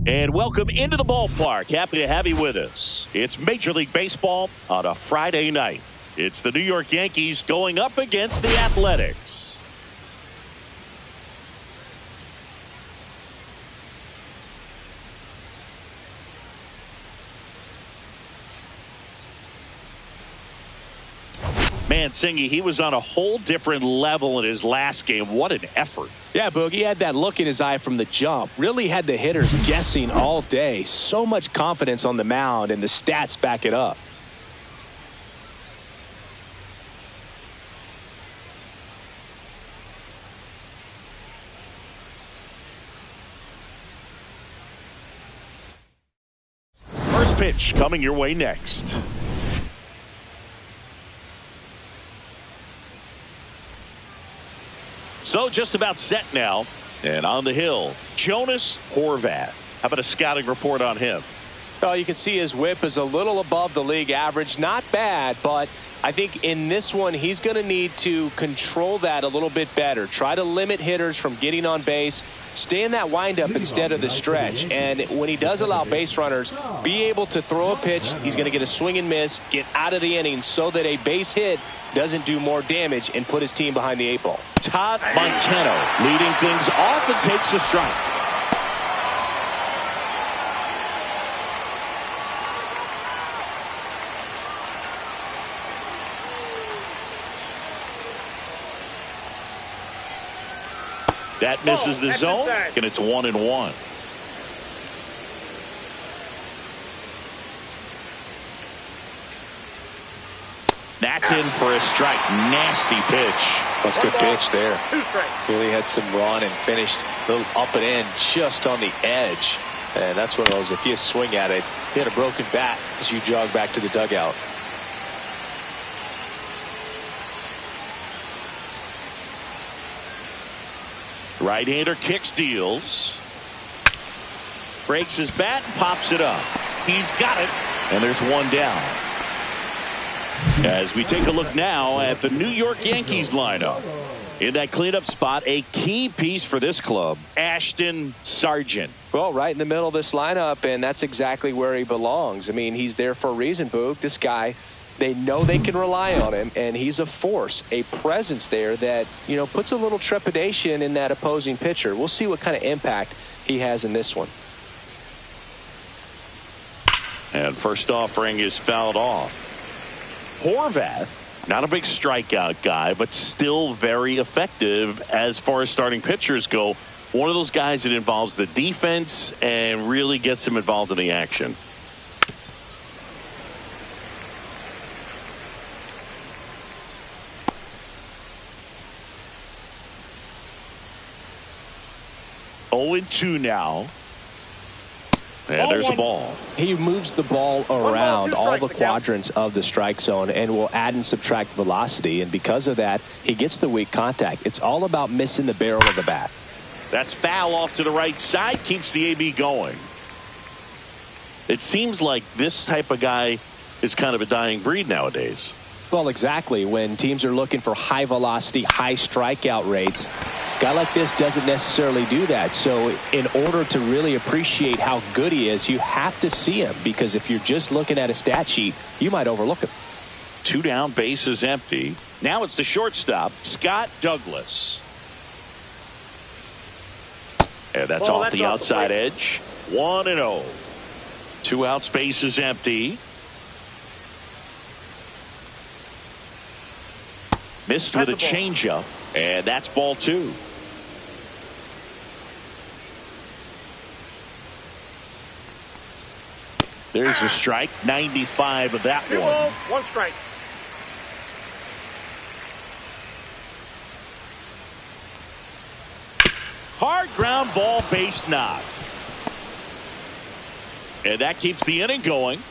And welcome into the ballpark. Happy to have you with us. It's Major League Baseball on a Friday night. It's the New York Yankees going up against the Athletics. Man, Singy, he was on a whole different level in his last game. What an effort. Yeah, Boog, he had that look in his eye from the jump. Really had the hitters guessing all day. So much confidence on the mound, and the stats back it up. First pitch coming your way next. So just about set now. And on the hill, Jonas Horvath. How about a scouting report on him? Well, you can see his whip is a little above the league average. Not bad, but I think in this one, he's going to need to control that a little bit better. Try to limit hitters from getting on base. Stay in that windup instead of the stretch. And when he does allow base runners, be able to throw a pitch. He's going to get a swing and miss, get out of the inning so that a base hit doesn't do more damage and put his team behind the 8 ball. Todd Montano leading things off and takes a strike. That misses the zone, and it's 1-1. That's in for a strike. Nasty pitch. That's a good pitch there. Really had some run and finished a little up and in just on the edge. And that's one of those, if you swing at it, you had a broken bat as you jog back to the dugout. Right-hander kicks, deals. Breaks his bat and pops it up. He's got it. And there's one down. As we take a look now at the New York Yankees lineup. In that cleanup spot, a key piece for this club, Ashton Sargent. Well, right in the middle of this lineup, and that's exactly where he belongs. I mean, he's there for a reason, Boog. This guy, they know they can rely on him, and he's a force, a presence there that, you know, puts a little trepidation in that opposing pitcher. We'll see what kind of impact he has in this one. And first offering is fouled off. Horvath, not a big strikeout guy, but still very effective as far as starting pitchers go. One of those guys that involves the defense and really gets him involved in the action. Oh, 0-2 now. And there's a ball. He moves the ball around all the quadrants of the strike zone and will add and subtract velocity. And because of that, he gets the weak contact. It's all about missing the barrel of the bat. That's foul off to the right side. Keeps the AB going. It seems like this type of guy is kind of a dying breed nowadays. Well, exactly. When teams are looking for high velocity, high strikeout rates, a guy like this doesn't necessarily do that. So in order to really appreciate how good he is, you have to see him, because if you're just looking at a stat sheet, you might overlook him. 2 down, base is empty. Now it's the shortstop, Scott Douglas. And that's off the outside edge. 1-0. 2 outs, base is empty. Missed with a changeup, and that's ball 2. There's a strike, 95 of that one. 1 strike. Hard ground ball, base knock. And that keeps the inning going.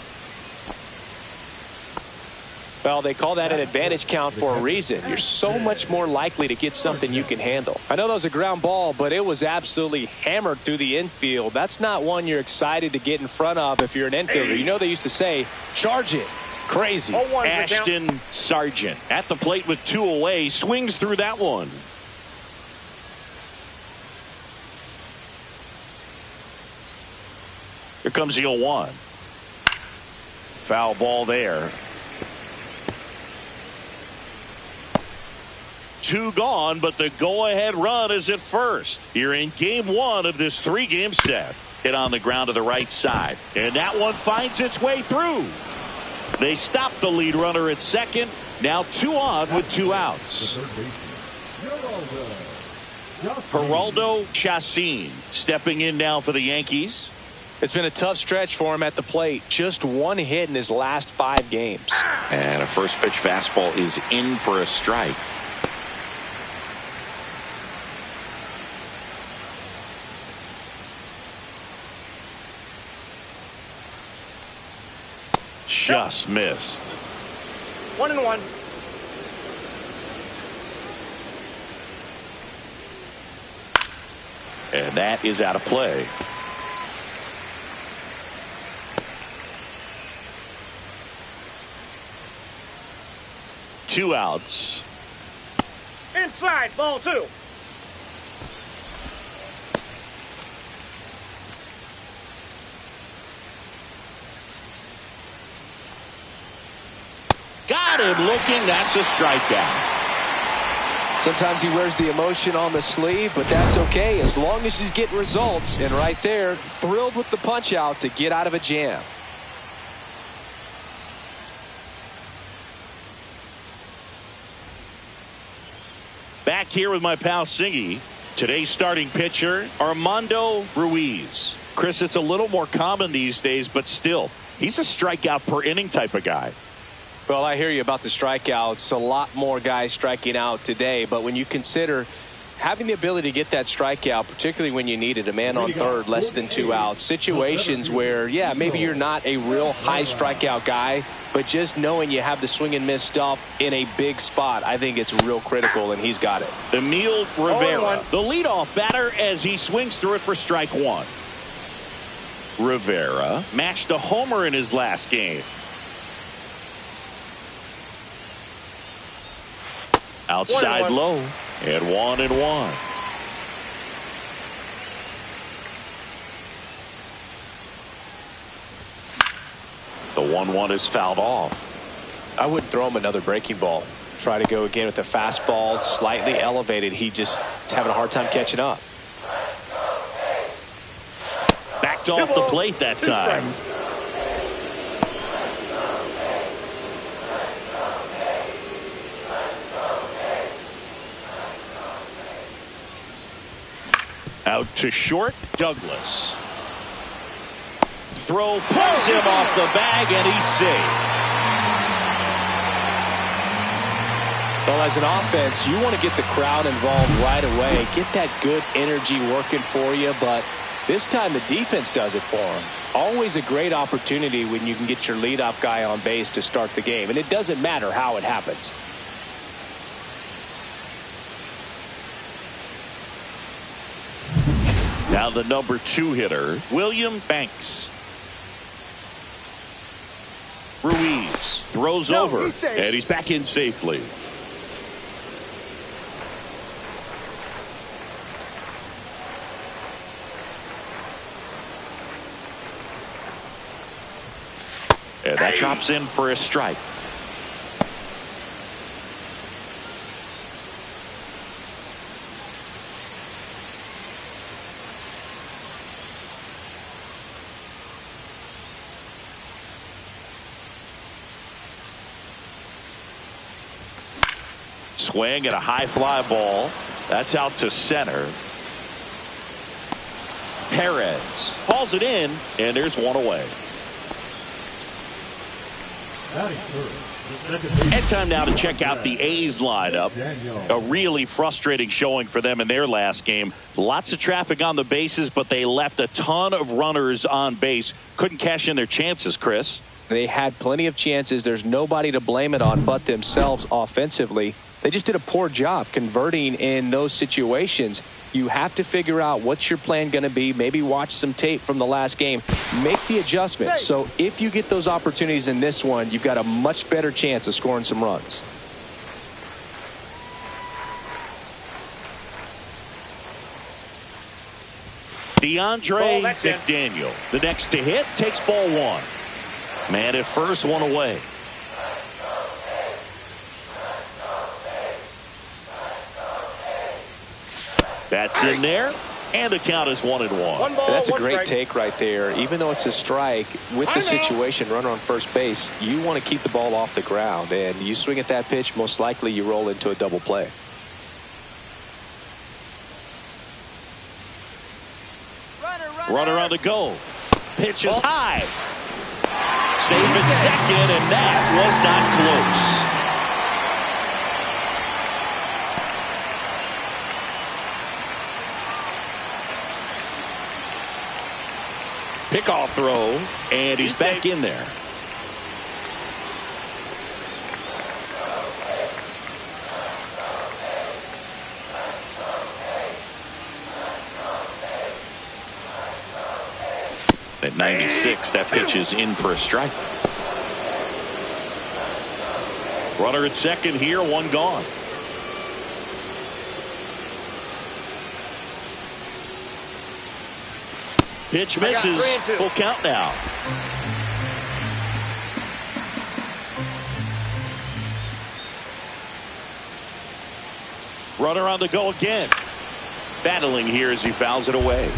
Well, they call that an advantage count for a reason. You're so much more likely to get something you can handle. I know that was a ground ball, but it was absolutely hammered through the infield. That's not one you're excited to get in front of if you're an infielder. You know, they used to say, charge it. Crazy. Ashton Sargent at the plate with 2 away, swings through that one. Here comes the 0-1. Foul ball there. 2 gone, but the go-ahead run is at first. Here in game 1 of this 3-game set. Hit on the ground to the right side. And that one finds its way through. They stop the lead runner at second. Now 2 on with 2 outs. Geraldo Chacin stepping in now for the Yankees. It's been a tough stretch for him at the plate. Just 1 hit in his last 5 games. And a first pitch fastball is in for a strike. Just missed. 1-1. And that is out of play. Two outs. Inside, ball 2. Got him looking. That's a strikeout. Sometimes he wears the emotion on the sleeve, but that's okay as long as he's getting results. And right there, thrilled with the punch out to get out of a jam. Back here with my pal Singy. Today's starting pitcher, Armando Ruiz. Chris, it's a little more common these days, but still, he's a strikeout per inning type of guy. Well, I hear you about the strikeouts. A lot more guys striking out today. But when you consider having the ability to get that strikeout, particularly when you need it, a man on third, less than 2 outs, situations where, yeah, maybe you're not a real high strikeout guy, but just knowing you have the swing and miss stuff in a big spot, I think it's real critical, and he's got it. Emil Rivera, the leadoff batter, as he swings through it for strike 1. Rivera matched a homer in his last game. Outside 1-1. low, and 1-1. The 1-1 is fouled off. I wouldn't throw him another breaking ball. Try to go again with the fastball, slightly elevated. He just is having a hard time catching up. Backed off the plate that time. Out to short, Douglas. Throw pulls him off the bag, and he's safe. Well, as an offense, you want to get the crowd involved right away. Get that good energy working for you, but this time the defense does it for them. Always a great opportunity when you can get your leadoff guy on base to start the game, and it doesn't matter how it happens. Now the number 2 hitter, William Banks. Ruiz throws over, and he's back in safely. And that drops in for a strike. Swing and a high fly ball. That's out to center. Perez hauls it in, and there's one away. And time now to check out the A's lineup. A really frustrating showing for them in their last game. Lots of traffic on the bases, but they left a ton of runners on base. Couldn't cash in their chances, Chris. They had plenty of chances. There's nobody to blame it on but themselves offensively. They just did a poor job converting in those situations. You have to figure out what's your plan going to be. Maybe watch some tape from the last game. Make the adjustment. So if you get those opportunities in this one, you've got a much better chance of scoring some runs. DeAndre that's in. McDaniel, the next to hit, takes ball one. Man at first, one away. That's in there, and the count is 1-1. One ball, That's a one great strike. take right there. Even though it's a strike, with the situation, runner on first base, you want to keep the ball off the ground. And you swing at that pitch, most likely you roll into a double play. Runner on the go. Pitch is high. Safe at second, and that was not close. Pickoff throw, and he's back in there. At 96, that pitch is in for a strike. Runner at second here, one gone. Pitch misses, full count now. Runner on the go again. Battling here as he fouls it away.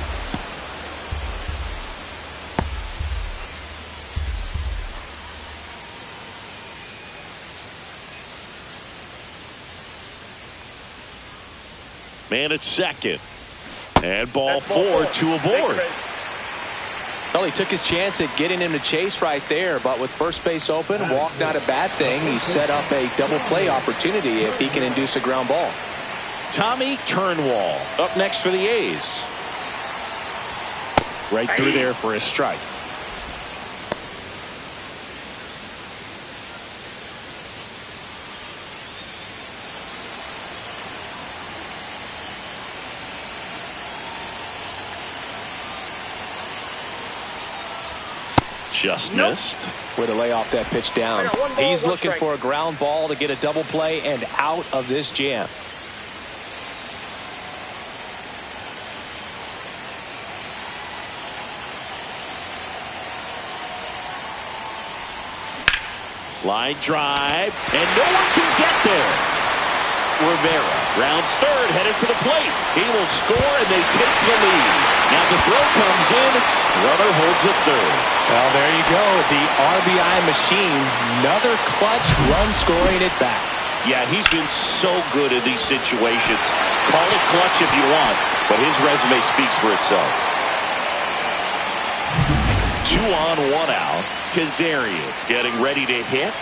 Man at second. And ball four, two aboard. Well, he took his chance at getting him to chase right there, but with first base open, walk not a bad thing. He set up a double play opportunity if he can induce a ground ball. Tommy Turnwall up next for the A's. Right through there for a strike. Just missed. Way to lay off that pitch down. He's looking for a ground ball to get a double play and out of this jam. Line drive, and no one can get there. Rivera rounds third, headed for the plate. He will score, and they take the lead. Now the throw comes in. Runner holds it third. Well, there you go. The RBI machine. Another clutch run scoring it back. Yeah, he's been so good in these situations. Call it clutch if you want, but his resume speaks for itself. 2 on, 1 out. Kazarian getting ready to hit.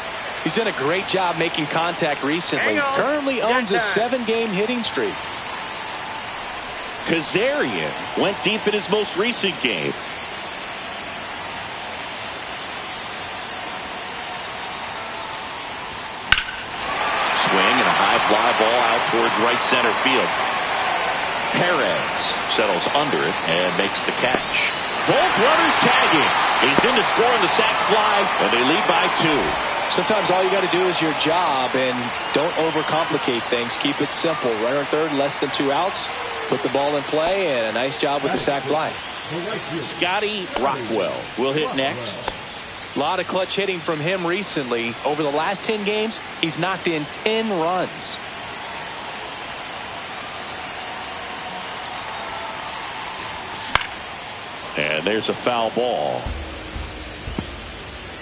He's done a great job making contact recently. Currently owns a 7-game hitting streak. Kazarian went deep in his most recent game. Swing and a high fly ball out towards right center field. Perez settles under it and makes the catch. Both runners tagging. He's in to score on the sac fly, and they lead by 2. Sometimes all you got to do is your job, and don't overcomplicate things. Keep it simple. Runner in third, less than 2 outs. Put the ball in play, and a nice job with the sac fly. Scotty Rockwell will hit next. A lot of clutch hitting from him recently. Over the last 10 games, he's knocked in 10 runs. And there's a foul ball.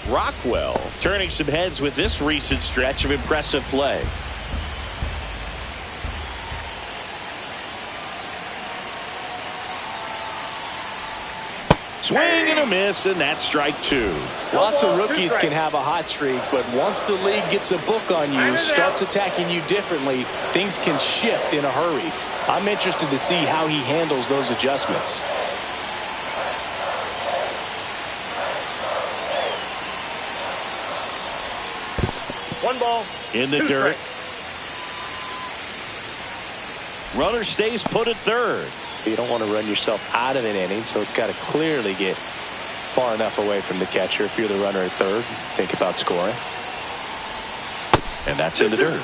Rockwell turning some heads with this recent stretch of impressive play. Swing and a miss, and that's strike 2. Lots of rookies can have a hot streak, but once the league gets a book on you, starts attacking you differently, things can shift in a hurry. I'm interested to see how he handles those adjustments. One ball. In the dirt. Runner stays put at third. You don't want to run yourself out of an inning, so it's got to clearly get far enough away from the catcher. If you're the runner at third, think about scoring. And that's in the dirt.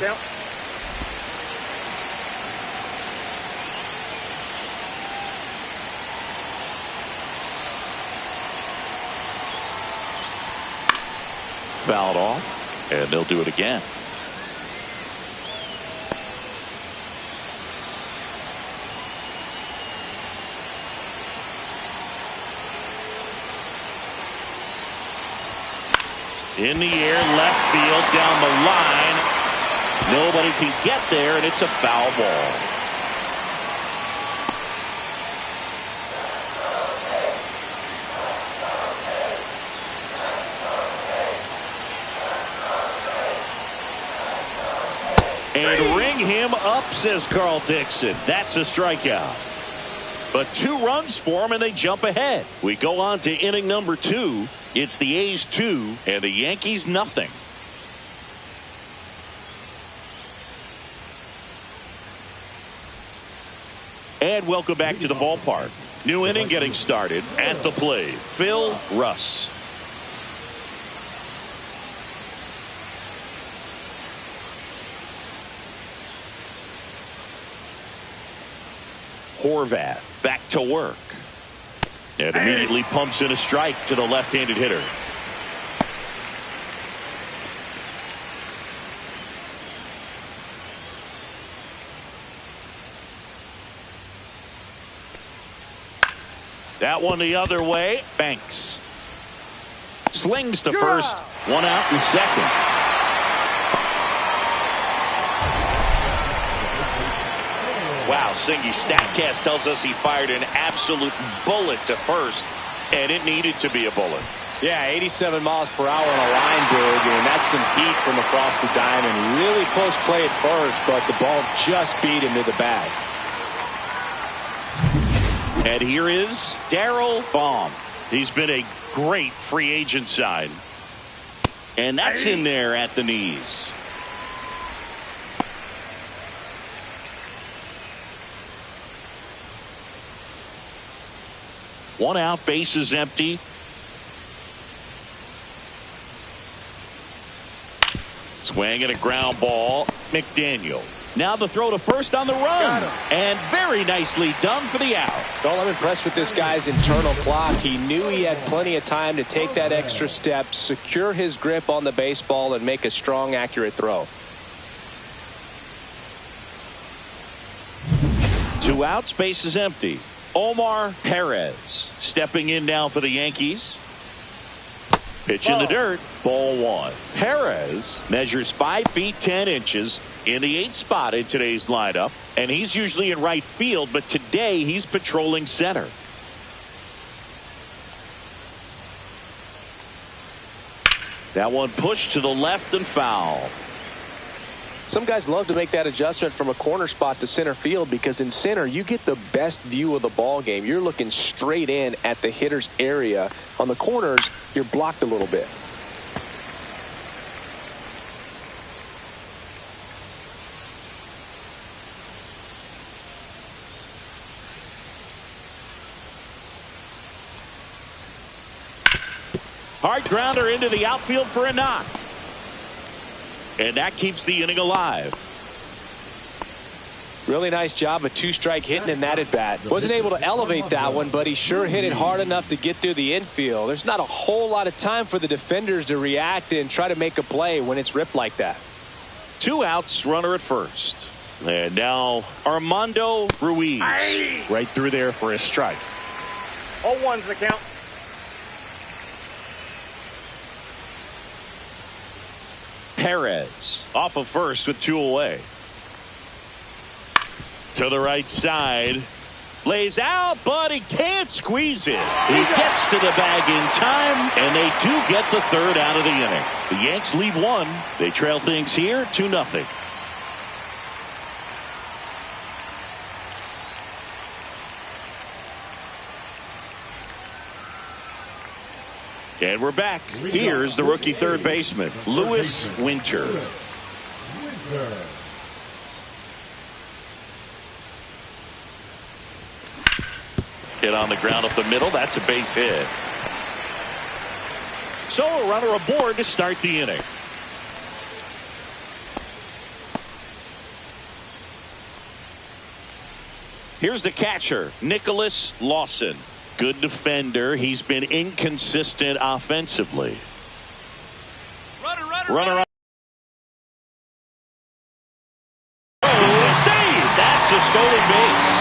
fouled off, and they'll do it again. In the air, left field, down the line. Nobody can get there, and it's a foul ball. And ring him up, says Carl Dixon. That's a strikeout. But 2 runs for him, and they jump ahead. We go on to inning number 2. It's the A's 2 and the Yankees nothing. And welcome back to the ballpark. New inning getting started. At the plate, Phil Russ. Horvath back to work. And immediately pumps in a strike to the left-handed hitter. That one the other way. Banks slings to first. 1 out in second. Wow, Singy's StatCast tells us he fired an absolute bullet to first, and it needed to be a bullet. Yeah, 87 miles per hour on a line dig, and that's some heat from across the diamond. Really close play at first, but the ball just beat him to the bag. And here is Darryl Baum. He's been a great free agent sign. And that's in there at the knees. One out, bases empty. Swing and a ground ball. McDaniel. Now the throw to first on the run. And very nicely done for the out. Well, I'm impressed with this guy's internal clock. He knew he had plenty of time to take that extra step, secure his grip on the baseball, and make a strong, accurate throw. 2 outs, bases empty. Omar Perez stepping in now for the Yankees. Pitch in the dirt. Ball 1. Perez measures 5 feet 10 inches in the 8th spot in today's lineup, and he's usually in right field, but today he's patrolling center. That one pushed to the left and foul. Some guys love to make that adjustment from a corner spot to center field because in center you get the best view of the ball game. You're looking straight in at the hitter's area. On the corners, you're blocked a little bit. Hard grounder into the outfield for a knock. And that keeps the inning alive. Really nice job of 2-strike hitting in that at bat. Wasn't able to elevate that one, but he sure hit it hard enough to get through the infield. There's not a whole lot of time for the defenders to react and try to make a play when it's ripped like that. 2 outs, runner at first. And now Armando Ruiz. Right through there for a strike. 0-1's the count. Perez off of first with 2 away. To the right side. Lays out, but he can't squeeze it. He gets to the bag in time, and they do get the 3rd out of the inning. The Yanks lead 1. They trail things here 2-0. And we're back. Here's the rookie third baseman, Lewis Winter. Hit on the ground up the middle. That's a base hit. So a runner aboard to start the inning. Here's the catcher, Nicholas Lawson. Good defender. He's been inconsistent offensively. Runner up. Oh, save. That's a stolen base.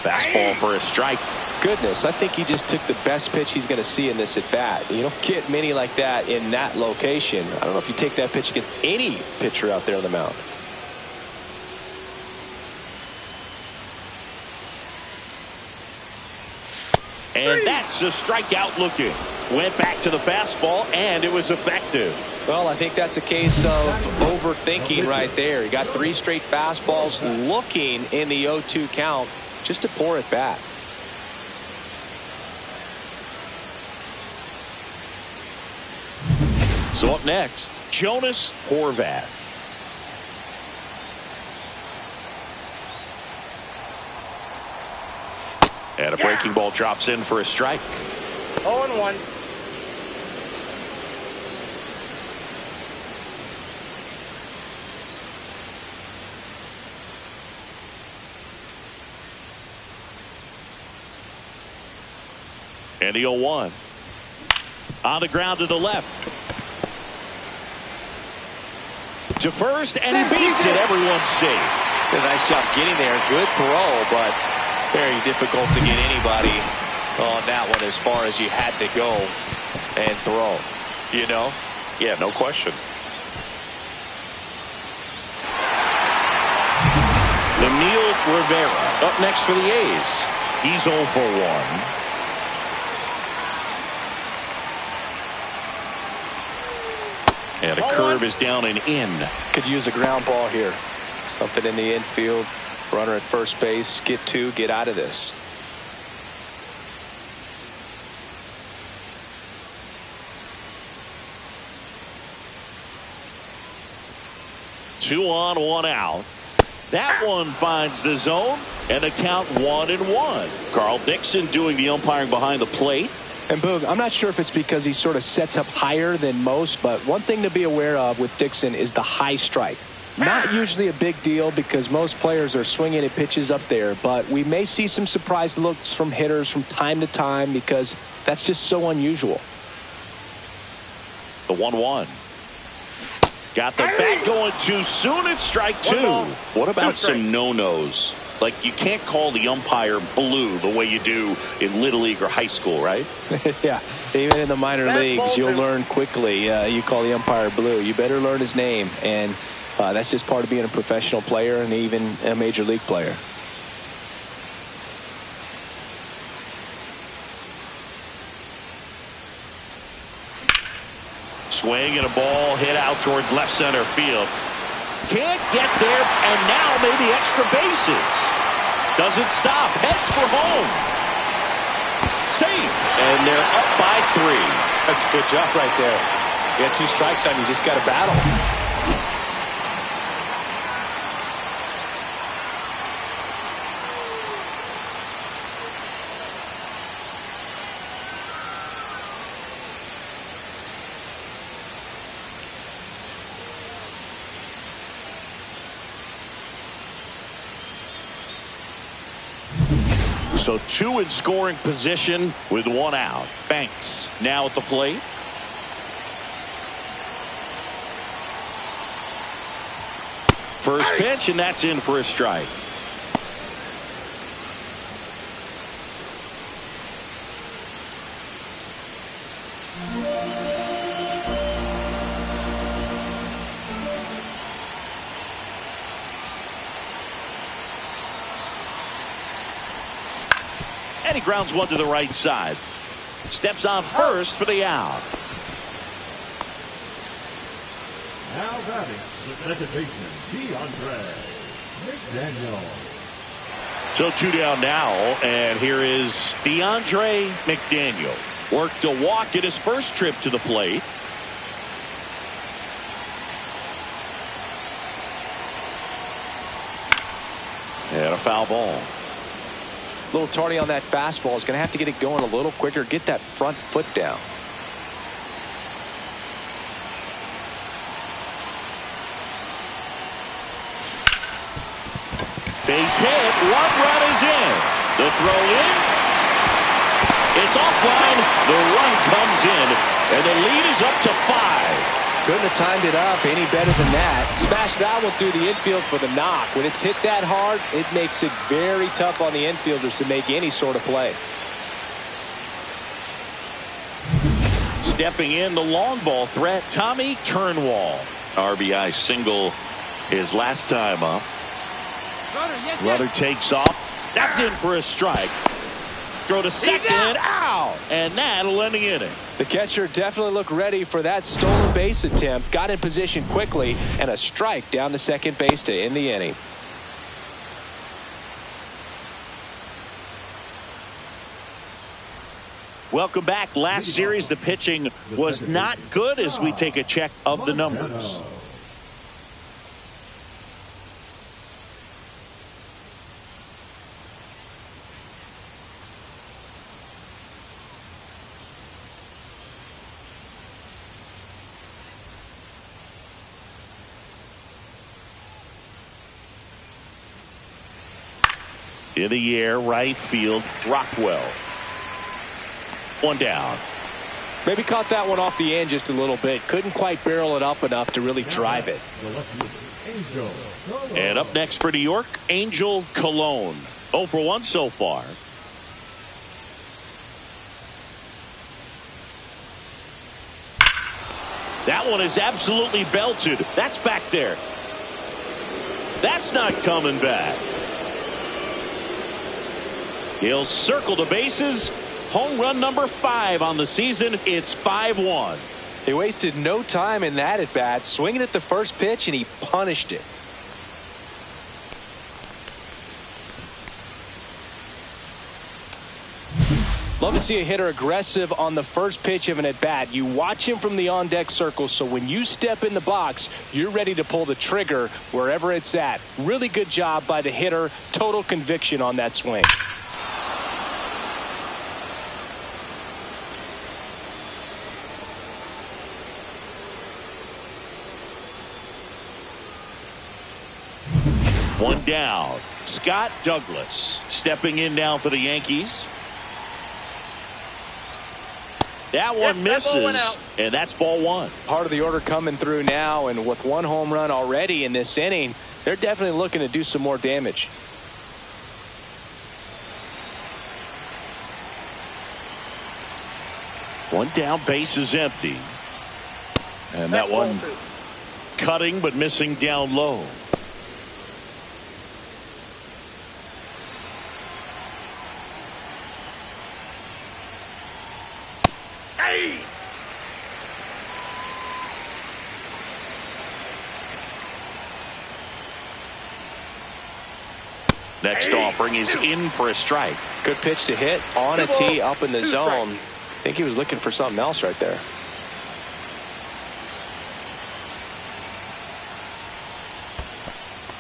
Fastball for a strike. Goodness, I think he just took the best pitch he's going to see in this at bat. You don't get many like that in that location. I don't know if you take that pitch against any pitcher out there on the mound. And that's a strikeout looking. Went back to the fastball, and it was effective. Well, I think that's a case of overthinking right there. He got 3 straight fastballs looking in the 0-2 count just to pour it back. So up next, Jonas Horvath. And a breaking ball drops in for a strike. 0-1. And the 0-1. On the ground to the left. To first, and he beats it. Everyone's safe. Did a nice job getting there. Good throw, but very difficult to get anybody on that one as far as you had to go and throw. You know? Yeah, no question. Lemuel Rivera up next for the A's. He's 0 for 1. And a curve is down and in. Could use a ground ball here. Something in the infield. Runner at first base. Get 2. Get out of this. Two on, 1 out. That one finds the zone, and a count 1-1. Carl Dixon doing the umpiring behind the plate. And Boog, I'm not sure if it's because he sort of sets up higher than most, but one thing to be aware of with Dixon is the high strike. Not usually a big deal because most players are swinging at pitches up there, but we may see some surprise looks from hitters from time to time because that's just so unusual. The 1-1. Got the bat going too soon. It's strike 2. What about some no-nos? Like, you can't call the umpire blue the way you do in Little League or high school, right? Yeah, even in the minor leagues, you'll learn quickly. You call the umpire blue. You better learn his name, and that's just part of being a professional player and even a major league player. Swing and a ball hit out towards left center field. Can't get there, and now maybe extra bases. Doesn't stop. Heads for home. Safe. And they're up by 3. That's a good job right there. You got 2 strikes on you. Just got to battle. So 2 in scoring position with 1 out. Banks now at the plate. First pitch, and that's in for a strike. And he grounds one to the right side. Steps on first for the out. Now batting the second baseman, McDaniel. So 2 down now, and here is DeAndre McDaniel. Worked a walk at his first trip to the plate. And a foul ball. A little tardy on that fastball. Is going to have to get it going a little quicker. Get that front foot down. Base hit. 1 run is in. The throw in. It's offline. The run comes in, and the lead is up to 5. Couldn't have timed it up any better than that. Smashed that one through the infield for the knock. When it's hit that hard, it makes it very tough on the infielders to make any sort of play. Stepping in, the long ball threat, Tommy Turnwall. RBI single his last time up. Runner takes off. That's in for a strike. Throw to second. Ow! And that'll end the inning. The catcher definitely looked ready for that stolen base attempt. Got in position quickly, and a strike down to second base to end the inning. Welcome back. Last series, the pitching was not good as we take a check of the numbers. In the air, right field, Rockwell. 1 down. Maybe caught that one off the end just a little bit. Couldn't quite barrel it up enough to really drive it. And up next for New York, Angel Cologne. 0 for 1 so far. That one is absolutely belted. That's back there. That's not coming back. He'll circle the bases. Home run number 5 on the season. It's 5-1. He wasted no time in that at bat, swinging at the first pitch, and he punished it. Love to see a hitter aggressive on the first pitch of an at bat. You watch him from the on deck circle, so when you step in the box, you're ready to pull the trigger wherever it's at. Really good job by the hitter. Total conviction on that swing. One down. Scott Douglas stepping in now for the Yankees. That one misses, and that's ball 1. Part of the order coming through now, and with 1 home run already in this inning, they're definitely looking to do some more damage. One down, base is empty. And that one cutting but missing down low. Next offering is in for a strike. Good pitch to hit on a tee up in the zone. I think he was looking for something else right there.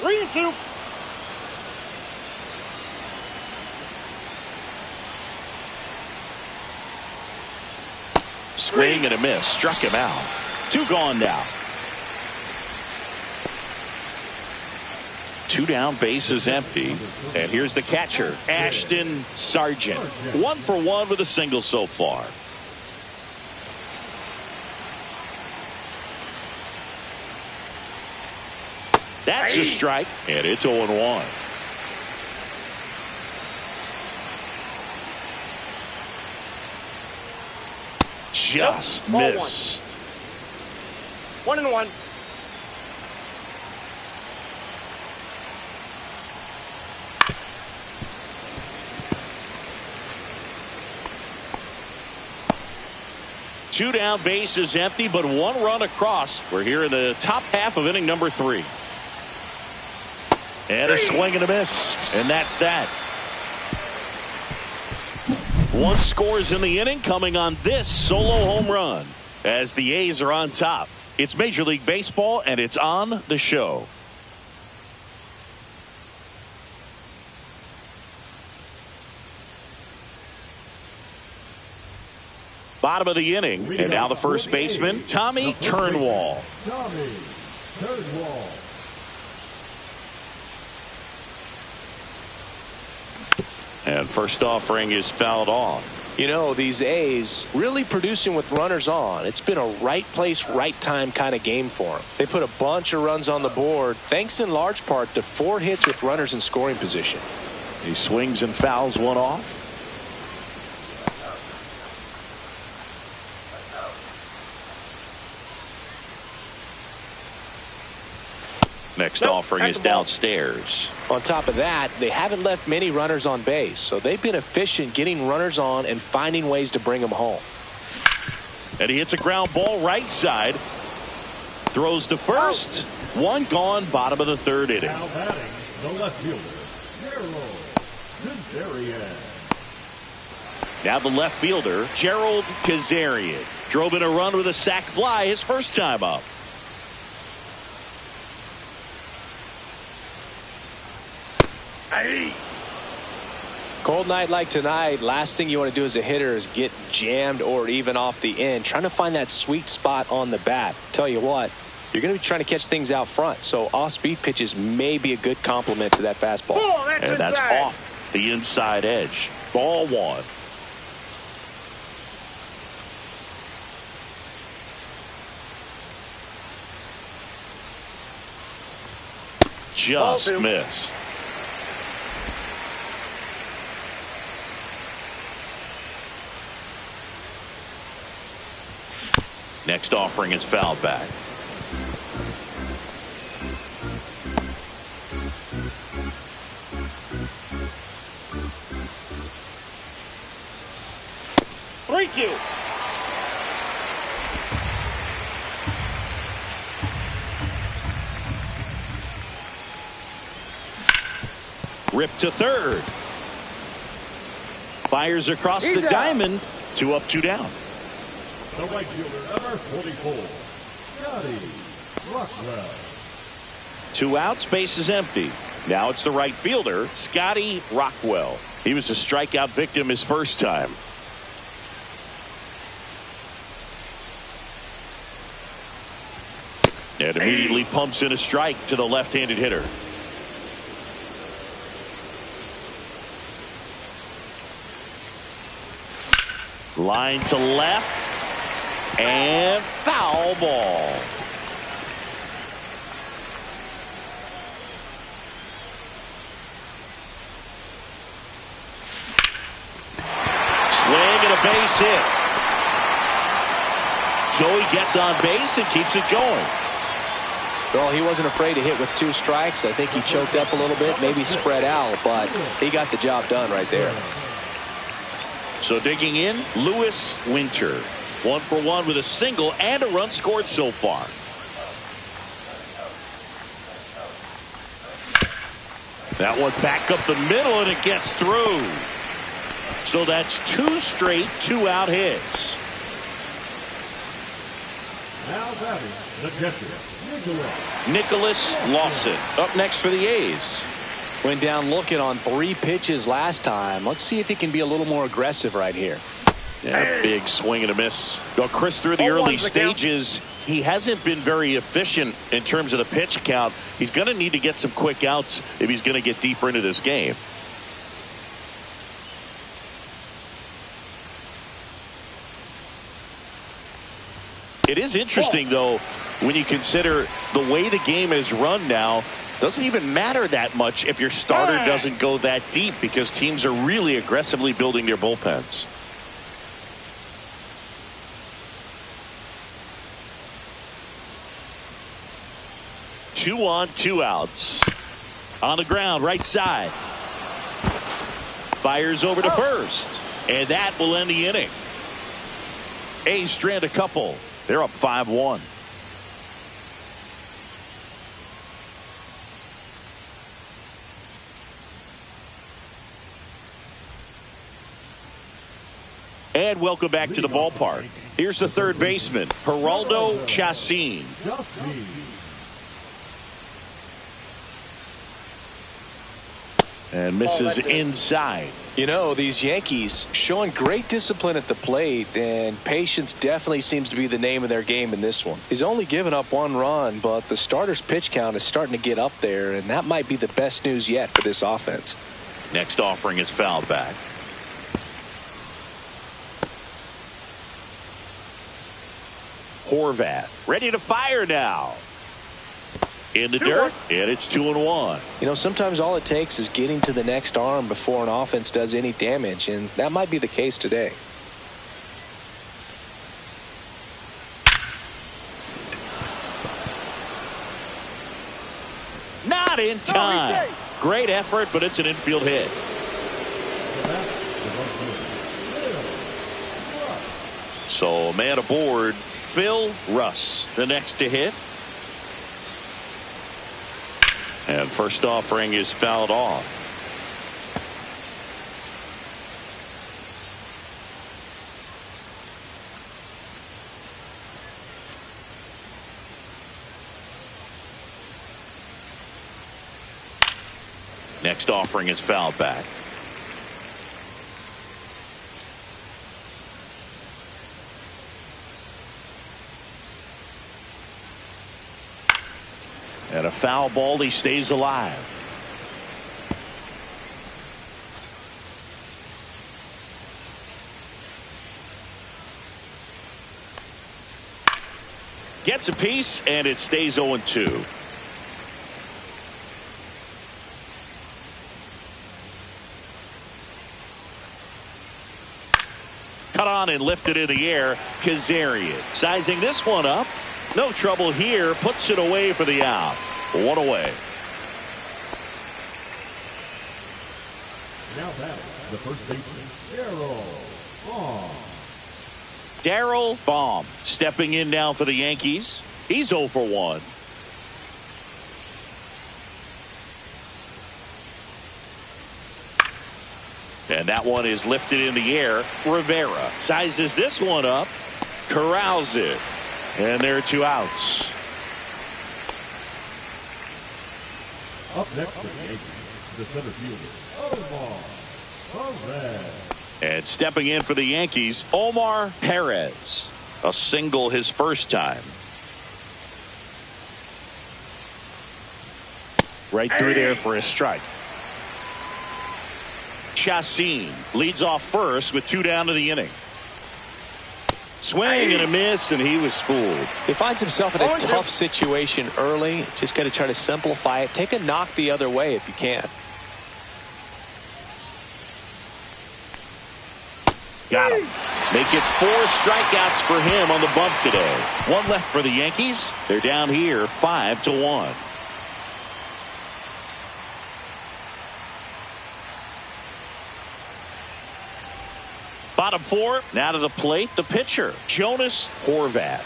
Three and two. Swing and a miss. Struck him out. 2 gone now. 2 down, base is empty. And here's the catcher, Ashton Sargent. 1 for 1 with a single so far. That's a strike, and it's 0-1. Just missed. 1-1. Two down, base is empty, but 1 run across. We're here in the top half of inning number 3. And a swing and a miss, and that's that. 1 scores in the inning, coming on this solo home run as the A's are on top. It's Major League Baseball, and it's on the show. Bottom of the inning, and now the first baseman, Tommy Turnwall. And first offering is fouled off. You know, these A's really producing with runners on. It's been a right place, right time kind of game for them. They put a bunch of runs on the board, thanks in large part to 4 hits with runners in scoring position. He swings and fouls one off. Next offering is downstairs. On top of that, they haven't left many runners on base, so they've been efficient getting runners on and finding ways to bring them home. And he hits a ground ball right side. Throws to first. One gone, bottom of the 3rd inning. Now batting, the left fielder, Gerald Kazarian. Now the left fielder, Gerald Kazarian. Drove in a run with a sac fly his first time up. Cold night like tonight, last thing you want to do as a hitter is get jammed or even off the end. Trying to find that sweet spot on the bat. Tell you what, you're going to be trying to catch things out front, so off-speed pitches may be a good complement to that fastball. And that's off the inside edge. Ball 1. Just missed. Next offering is fouled back. Thank you. Ripped to 3rd. Fires across the diamond. 2 up, 2 down. The right fielder, number 44, Scotty Rockwell. 2 outs, base is empty. Now it's the right fielder, Scotty Rockwell. He was a strikeout victim his first time. And immediately pumps in a strike to the left-handed hitter. Line to left. And foul ball. Swing and a base hit. Joey gets on base and keeps it going. Well, he wasn't afraid to hit with 2 strikes. I think he choked up a little bit, maybe spread out, but he got the job done right there. So digging in, Lewis Winter. 1 for 1 with a single and a run scored so far. That one back up the middle and it gets through. So that's 2 straight 2-out hits. Now batting, the catcher, Nicholas Lawson up next for the A's. Went down looking on 3 pitches last time. Let's see if he can be a little more aggressive right here. Yeah, big swing and a miss. Well, Chris, through the early stages, he hasn't been very efficient in terms of the pitch count. He's going to need to get some quick outs if he's going to get deeper into this game. It is interesting, though, when you consider the way the game is run now. Doesn't even matter that much if your starter doesn't go that deep, because teams are really aggressively building their bullpens. Two on, 2 outs. On the ground, right side. Fires over to first. And that will end the inning. A's strand a couple. They're up 5-1. And welcome back to the ballpark. Here's the third baseman, Geraldo Chacin. And misses inside. You know, these Yankees showing great discipline at the plate, and patience definitely seems to be the name of their game in this one. He's only given up 1 run, but the starter's pitch count is starting to get up there, and that might be the best news yet for this offense. Next offering is fouled back. Horvath ready to fire now. In the dirt, and it's 2-1. You know, sometimes all it takes is getting to the next arm before an offense does any damage, and that might be the case today. Not in time. Great effort, but it's an infield hit. So a man aboard, Phil Russ, the next to hit. And first offering is fouled off. Next offering is fouled back. And a foul ball, he stays alive. Gets a piece, and it stays 0-2. Cut on and lifted in the air. Kazarian sizing this one up. No trouble here. Puts it away for the out. One away. Now batting, the first baseman, Darryl Baum. Darryl Baum stepping in now for the Yankees. He's 0 for 1. And that one is lifted in the air. Rivera sizes this one up. Corrals it. And there are 2 outs. Up next for the Yankees, the center fielder, Omar Perez. And stepping in for the Yankees, Omar Perez. A single his first time. Right through there for a strike. Chacin leads off first with 2 down to the inning. Swing and a miss, and he was fooled. He finds himself in a tough situation early. Just got to try to simplify it. Take a knock the other way if you can. Got him. Make it 4 strikeouts for him on the bump today. 1 left for the Yankees. They're down here 5-1. Bottom 4, now to the plate, the pitcher, Jonas Horvath.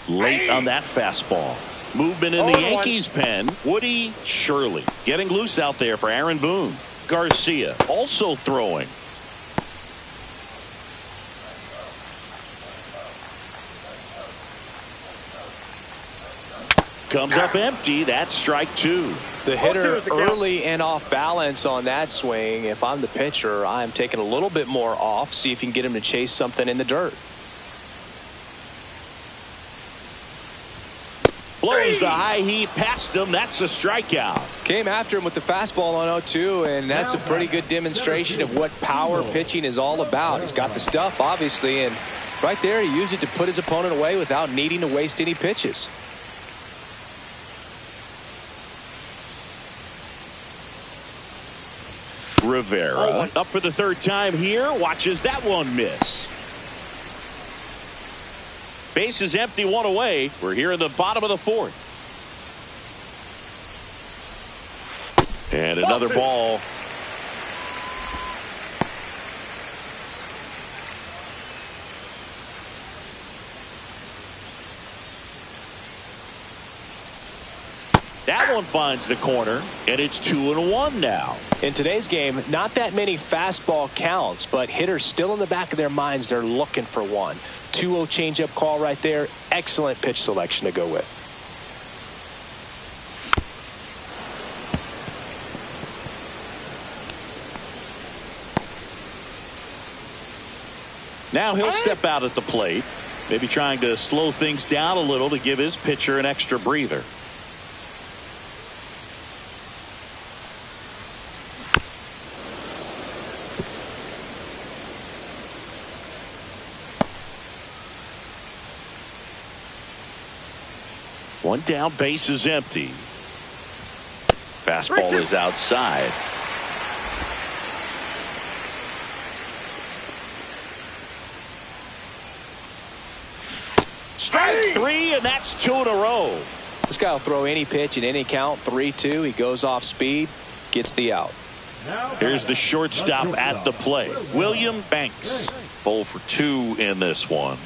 Late on that fastball. Movement in the Yankees pen. Woody Shirley getting loose out there for Aaron Boone. Garcia also throwing. Comes up empty. That's strike 2. The hitter early and off balance on that swing. If I'm the pitcher, I'm taking a little bit more off. See if you can get him to chase something in the dirt. Blows the high heat past him. That's a strikeout. Came after him with the fastball on 0-2, and that's a pretty good demonstration of what power pitching is all about. He's got the stuff, obviously, and right there he used it to put his opponent away without needing to waste any pitches. Rivera up for the 3rd time here. Watches that one miss. Base is empty, 1 away. We're here in the bottom of the 4th. And another ball. That one finds the corner, and it's 2-1 now. In today's game, not that many fastball counts, but hitters still in the back of their minds, they're looking for one. 2-0 changeup call right there. Excellent pitch selection to go with. Now he'll step out at the plate. Maybe trying to slow things down a little to give his pitcher an extra breather. One down, base is empty. Fastball is outside. Strike three, and that's 2 in a row. This guy will throw any pitch in any count. 3-2. He goes off speed, gets the out. Here's the shortstop at the plate, William Banks. 0 for 2 in this one.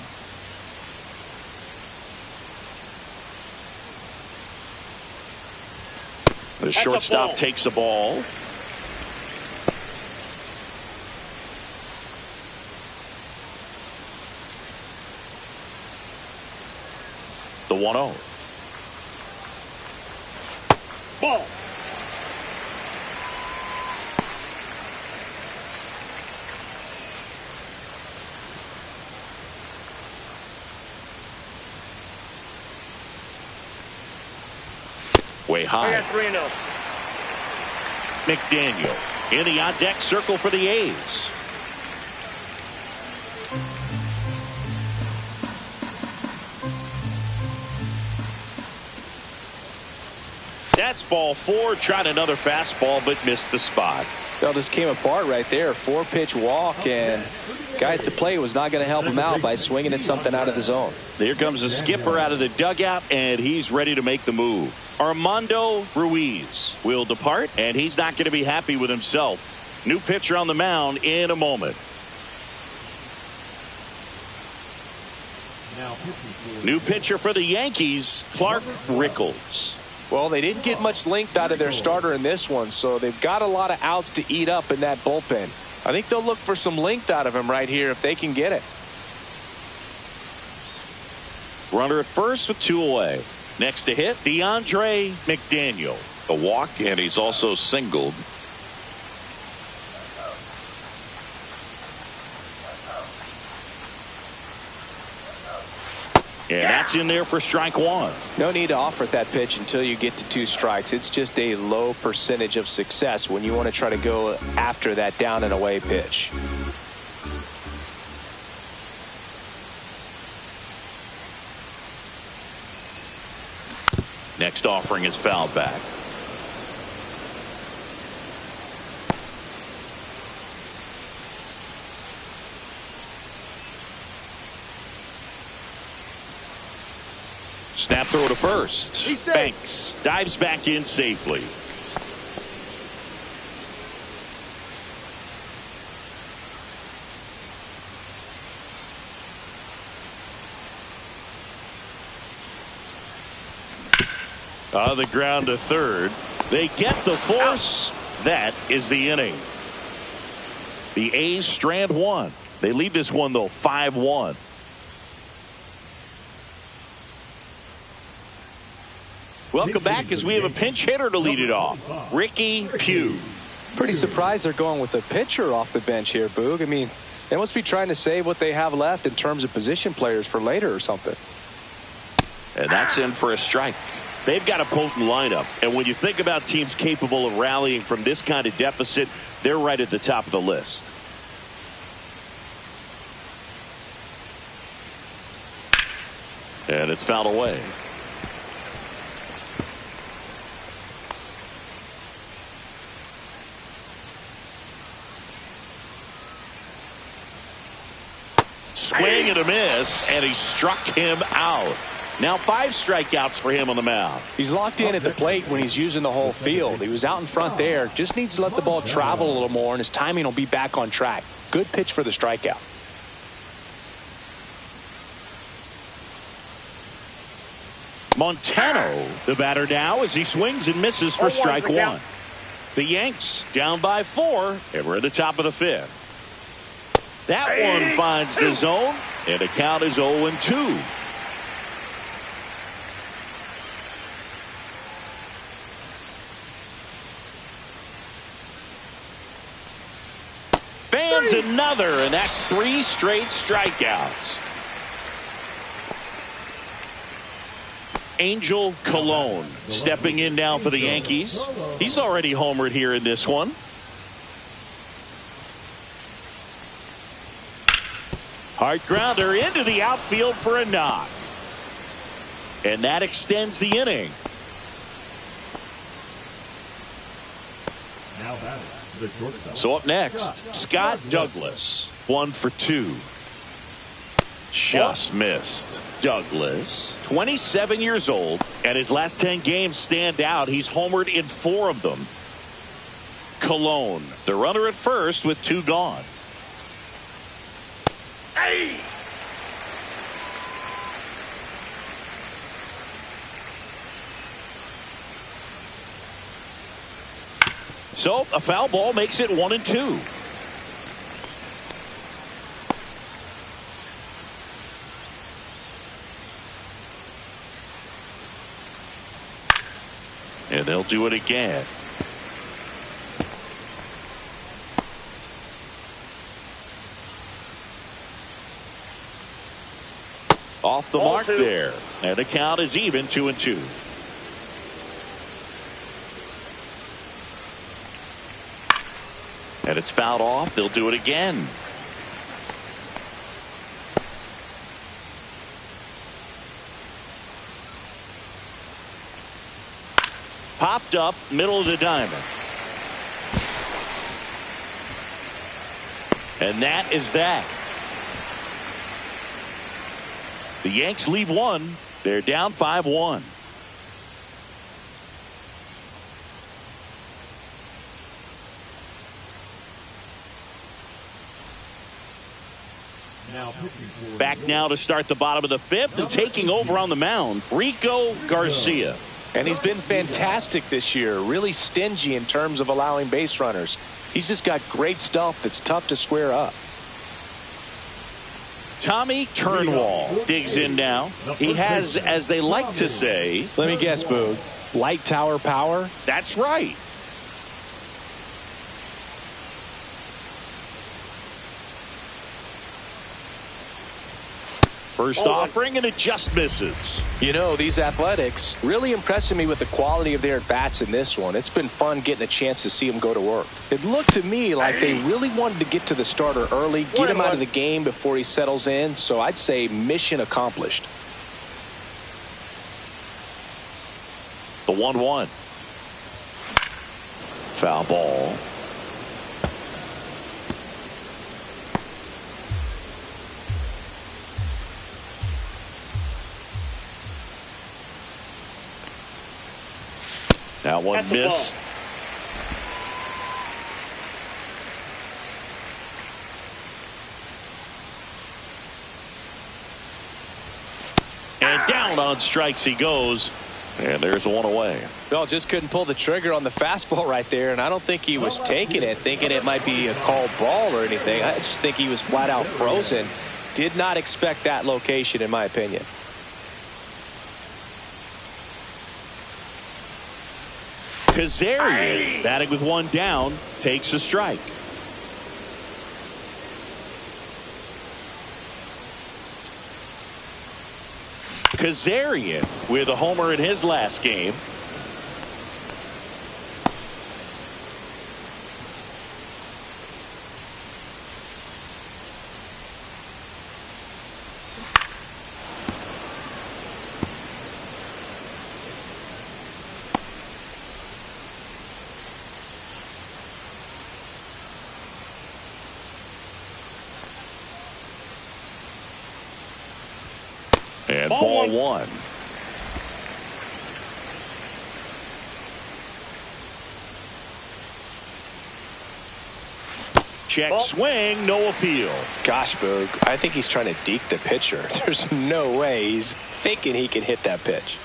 The shortstop takes the ball. The 1-0. Ball. Way high. I got 3-0. McDaniel in the on-deck circle for the A's. That's ball 4. Tried another fastball, but missed the spot. Well, just came apart right there. 4-pitch walk, and guy at the plate was not going to help him out by swinging at something out of the zone. Here comes the skipper out of the dugout, and he's ready to make the move. Armando Ruiz will depart, and he's not going to be happy with himself. New pitcher on the mound in a moment. New pitcher for the Yankees, Clark Rickles. Well, they didn't get much length out of their starter in this one, so they've got a lot of outs to eat up in that bullpen. I think they'll look for some length out of him right here if they can get it. Runner at first with 2 away. Next to hit, DeAndre McDaniel. A walk, and he's also singled. And that's in there for strike 1. No need to offer that pitch until you get to 2 strikes. It's just a low percentage of success when you want to try to go after that down and away pitch. Next offering is fouled back. Snap throw to first. Banks dives back in safely. On the ground to third. They get the force. That is the inning. The A's strand 1. They lead this one, though, 5-1. Welcome back as we have a pinch hitter to lead it off. Ricky Pugh. Pretty surprised they're going with a pitcher off the bench here, Boog. I mean, they must be trying to save what they have left in terms of position players for later or something. And that's in for a strike. They've got a potent lineup. And when you think about teams capable of rallying from this kind of deficit, they're right at the top of the list. And it's fouled away. Swing and a miss, and he struck him out. Now 5 strikeouts for him on the mound. He's locked in at the plate when he's using the whole field. He was out in front there. Just needs to let the ball travel a little more, and his timing will be back on track. Good pitch for the strikeout. Montano, the batter now, as he swings and misses for strike 1. The Yanks down by 4, and we're at the top of the 5th. That one finds the zone, and the count is 0-2. Fans another, and that's 3 straight strikeouts. Angel Cologne stepping in now for the Yankees. He's already homered here in this one. Hard grounder into the outfield for a knock. And that extends the inning. Now batting, the shortstop. So up next, Scott Douglas. 1 for 2. Just missed. Douglas, 27 years old, and his last 10 games stand out. He's homered in 4 of them. Cologne, the runner at first with 2 gone. Hey! So a foul ball makes it 1-2. And they'll do it again. Off the mark there. And the count is even 2-2. And it's fouled off. They'll do it again. Popped up, middle of the diamond. And that is that. The Yanks leave 1. They're down 5-1. Back now to start the bottom of the 5th, and taking over on the mound, Rico Garcia. And he's been fantastic this year. Really stingy in terms of allowing base runners. He's just got great stuff that's tough to square up. Tommy Turnwall digs in now. He has, as they like to say, let me guess, Boog, light tower power? That's right. First offering, and it just misses. You know, these Athletics really impressing me with the quality of their at-bats in this one. It's been fun getting a chance to see them go to work. It looked to me like they really wanted to get to the starter early, get him out of the game before he settles in. So I'd say mission accomplished. The 1-1. Foul ball. That one missed. And down on strikes he goes. And there's one away. Well, just couldn't pull the trigger on the fastball right there, and I don't think he was taking it, thinking it might be a called ball or anything. I just think he was flat out frozen. Did not expect that location, in my opinion. Kazarian, batting with 1 down, takes a strike. Kazarian with a homer in his last game. And ball one. Check swing, no appeal. Gosh, Boog, I think he's trying to deke the pitcher. There's no way he's thinking he can hit that pitch.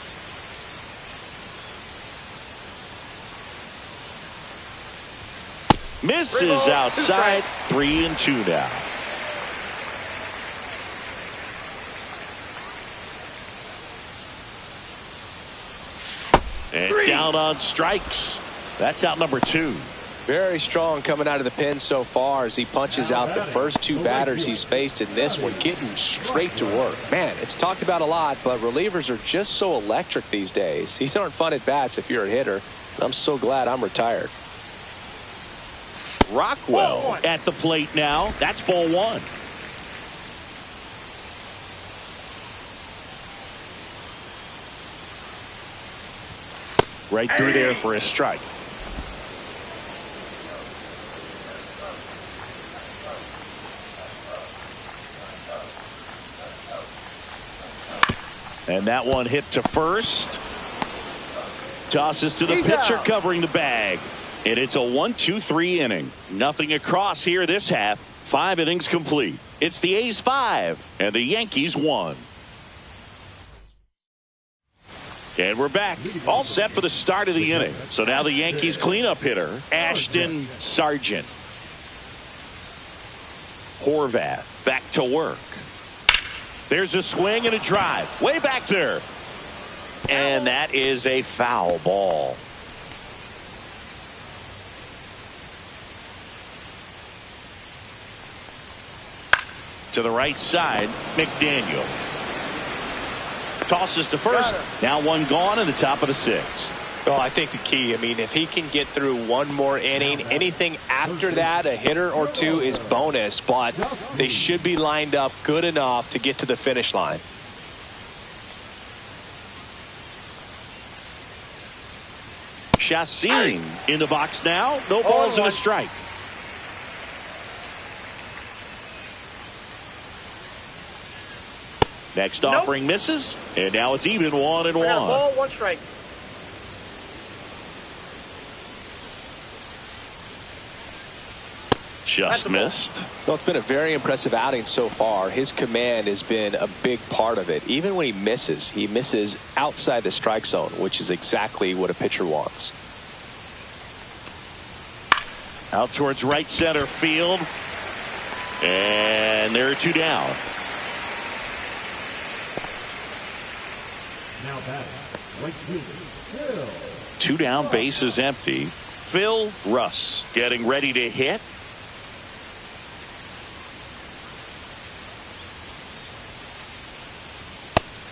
Misses outside. 3-2 now. And down on strikes. That's out number 2. Very strong coming out of the pen so far as he punches out the first two batters he's faced in this one, getting straight to work. Man, it's talked about a lot, but relievers are just so electric these days. These aren't fun at bats if you're a hitter. I'm so glad I'm retired. Rockwell at the plate now. That's ball one. Right through there for a strike. And that one hit to first. Tosses to the pitcher covering the bag. And it's a 1-2-3 inning. Nothing across here this half. 5 innings complete. It's the A's 5 and the Yankees 1. And we're back. All set for the start of the inning. So now the Yankees cleanup hitter, Ashton Sargent. Horvath back to work. There's a swing and a drive. Way back there. And that is a foul ball. To the right side, McDaniel. Tosses to first. Now one gone in the top of the 6th. Well, I think the key, I mean, if he can get through one more inning, anything after that, a hitter or two is bonus, but they should be lined up good enough to get to the finish line. Chassin in the box now. No balls and a strike. Next offering misses, and now it's even 1-1. Ball, 1 strike. Just missed. Well, it's been a very impressive outing so far. His command has been a big part of it. Even when he misses outside the strike zone, which is exactly what a pitcher wants. Out towards right center field. And there are 2 down. Now batting, right fielder, Phil. 2 down, base is empty. Phil Russ getting ready to hit.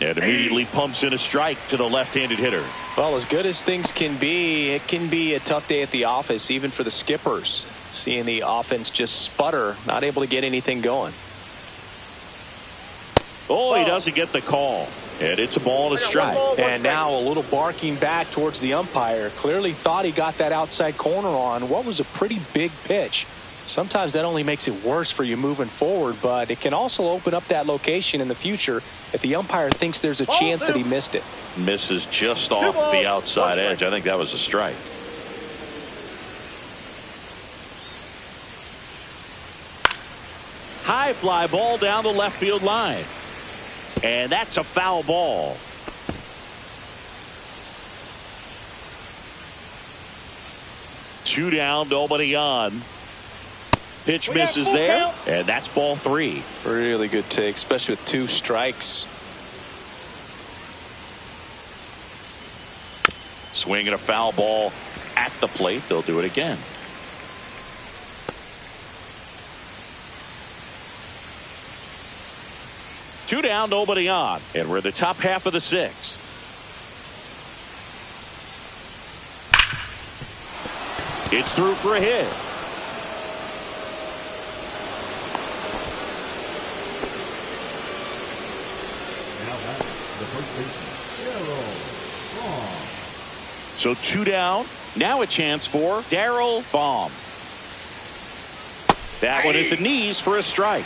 And immediately pumps in a strike to the left-handed hitter. Well, as good as things can be, it can be a tough day at the office, even for the skippers. Seeing the offense just sputter, not able to get anything going. Oh, he doesn't get the call. And it's a ball and a strike. And now a little barking back towards the umpire. Clearly thought he got that outside corner on what was a pretty big pitch. Sometimes that only makes it worse for you moving forward, but it can also open up that location in the future if the umpire thinks there's a chance that he missed it. Misses just off the outside edge. I think that was a strike. High fly ball down the left field line. And that's a foul ball. Two down, nobody on. Pitch misses there, and that's ball 3. Really good take, especially with 2 strikes. Swinging a foul ball at the plate. They'll do it again. Two down, nobody on, and we're the top half of the 6th. It's through for a hit. So 2 down. Now a chance for Darryl Baum. That one hit the knees for a strike.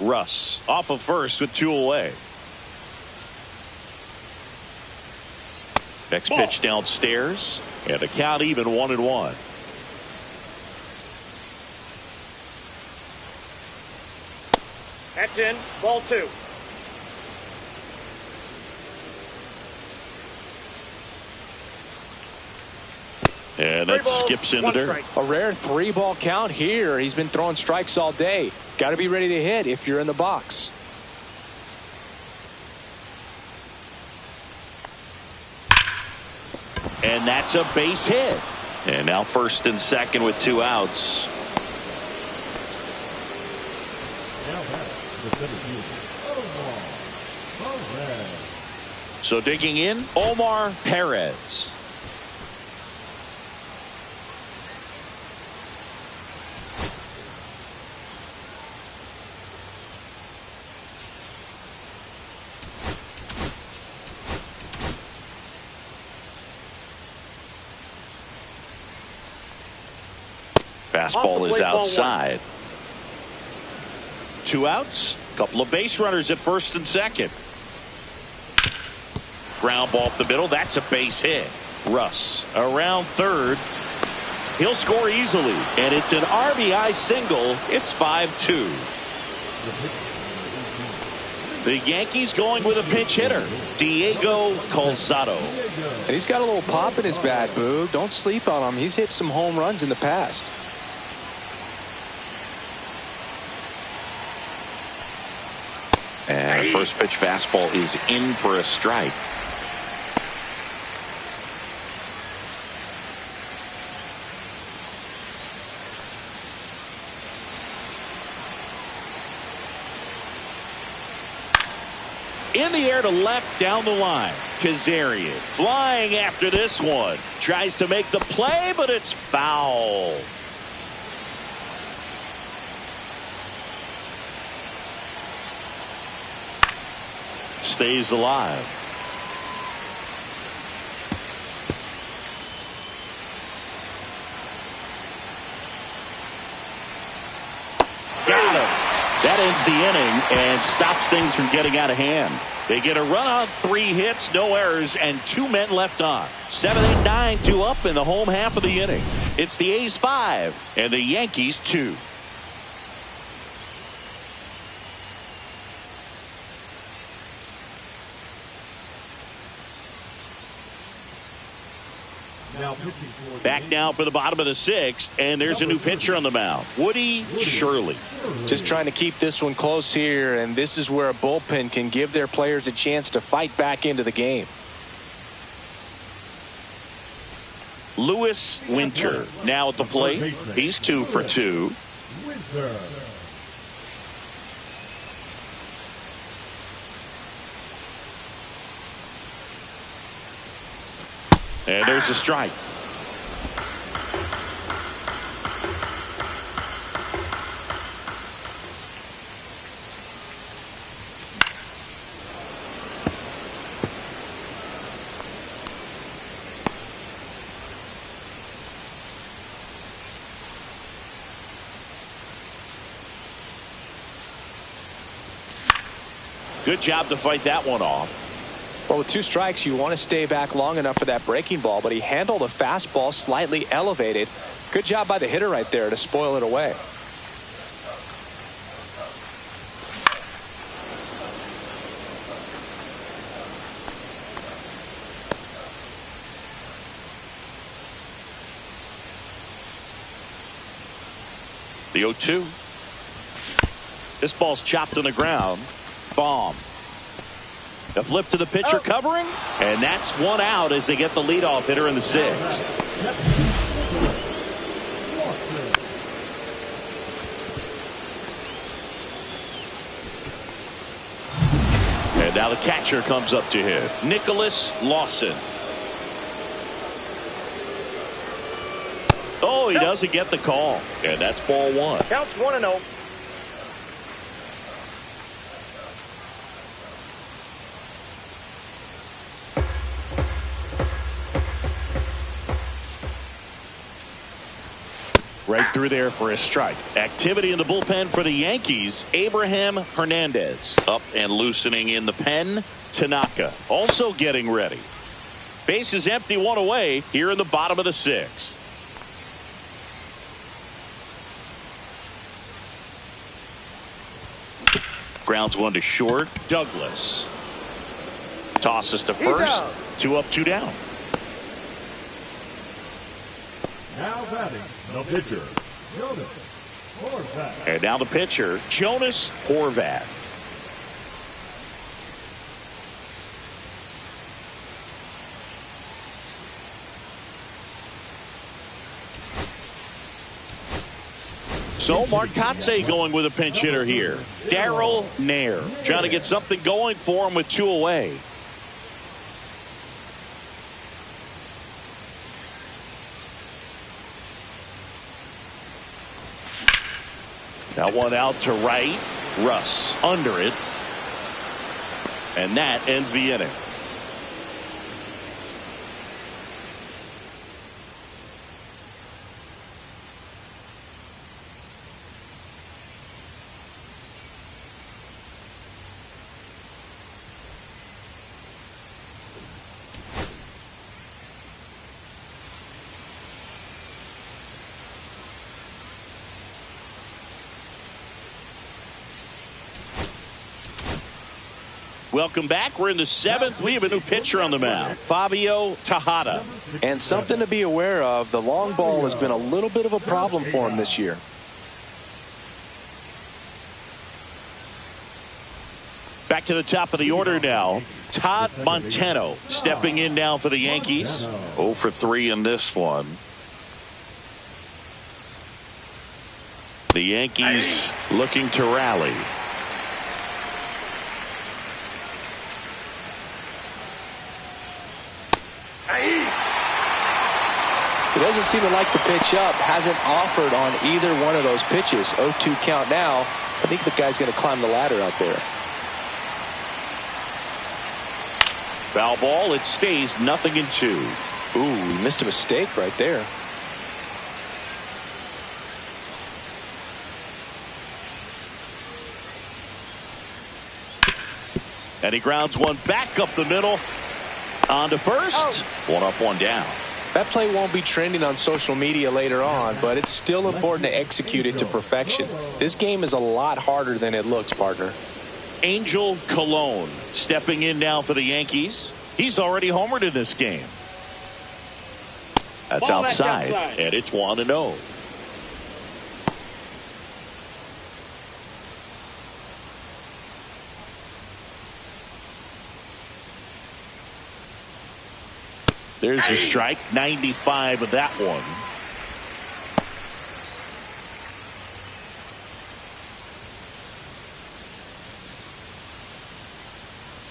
Russ off of first with 2 away. Next pitch downstairs, and the count even 1-1. That's in. Ball 2. And that skips into dirt. A rare 3-ball count here. He's been throwing strikes all day. Got to be ready to hit if you're in the box. and that's a base hit. And now first and second with 2 outs. Now back to the center fielder, Omar Perez. So digging in, Omar Perez. Fastball is outside. 2 outs. Couple of base runners at first and second. Ground ball up the middle. That's a base hit. Russ around third. He'll score easily. And it's an RBI single. It's 5-2. The Yankees going with a pinch hitter, Diego Calzado. And he's got a little pop in his bat, Boog. Don't sleep on him. He's hit some home runs in the past. And the first pitch fastball is in for a strike. In the air to left down the line. Kazarian flying after this one. Tries to make the play, but it's foul. Stays alive. Got him. That ends the inning and stops things from getting out of hand. They get a run on 3 hits, no errors, and 2 men left on. 7, 8, 9, 2 up in the home half of the inning. It's the A's 5 and the Yankees 2. Back now for the bottom of the 6th, and there's a new pitcher on the mound, Woody Shirley. Just trying to keep this one close here, and this is where a bullpen can give their players a chance to fight back into the game. Lewis Winter now at the plate. He's 2 for 2. And there's a strike. Good job to fight that one off. Well, with 2 strikes, you want to stay back long enough for that breaking ball, but he handled a fastball slightly elevated. Good job by the hitter right there to spoil it away. The 0-2. This ball's chopped on the ground. Bomb. The flip to the pitcher covering, and that's 1 out as they get the leadoff hitter in the 6th. And now the catcher comes up to him, Nicholas Lawson. Oh, he doesn't get the call, and that's ball 1. Counts 1-0. Right through there for a strike. Activity in the bullpen for the Yankees. Abraham Hernandez up and loosening in the pen. Tanaka also getting ready. Base is empty, 1 away here in the bottom of the 6th. Grounds 1 to short. Douglas tosses to first. 2 up, 2 down. Now batting, the pitcher, Jonas Horvath. And now the pitcher, Jonas Horvath. So Mark Kotsay going with a pinch hitter here. Darryl Nair trying to get something going for him with 2 away. Now one out to right. Russ under it. And that ends the inning. Welcome back. We're in the 7th. We have a new pitcher on the mound, Fabio Tejada. And something to be aware of, the long ball has been a little bit of a problem for him this year. Back to the top of the order now. Todd Montano stepping in now for the Yankees. 0 for 3 in this one. The Yankees looking to rally. He doesn't seem to like the pitch up. Hasn't offered on either one of those pitches. 0-2 count now. I think the guy's going to climb the ladder out there. Foul ball. It stays 0-2. Ooh, he missed a mistake right there. And he grounds one back up the middle. On to first. One up, one down. That play won't be trending on social media later on, but it's still important to execute it to perfection. This game is a lot harder than it looks, partner. Angel Colon stepping in now for the Yankees. He's already homered in this game. That's outside, and it's 1-0. There's a strike, 95 of that one.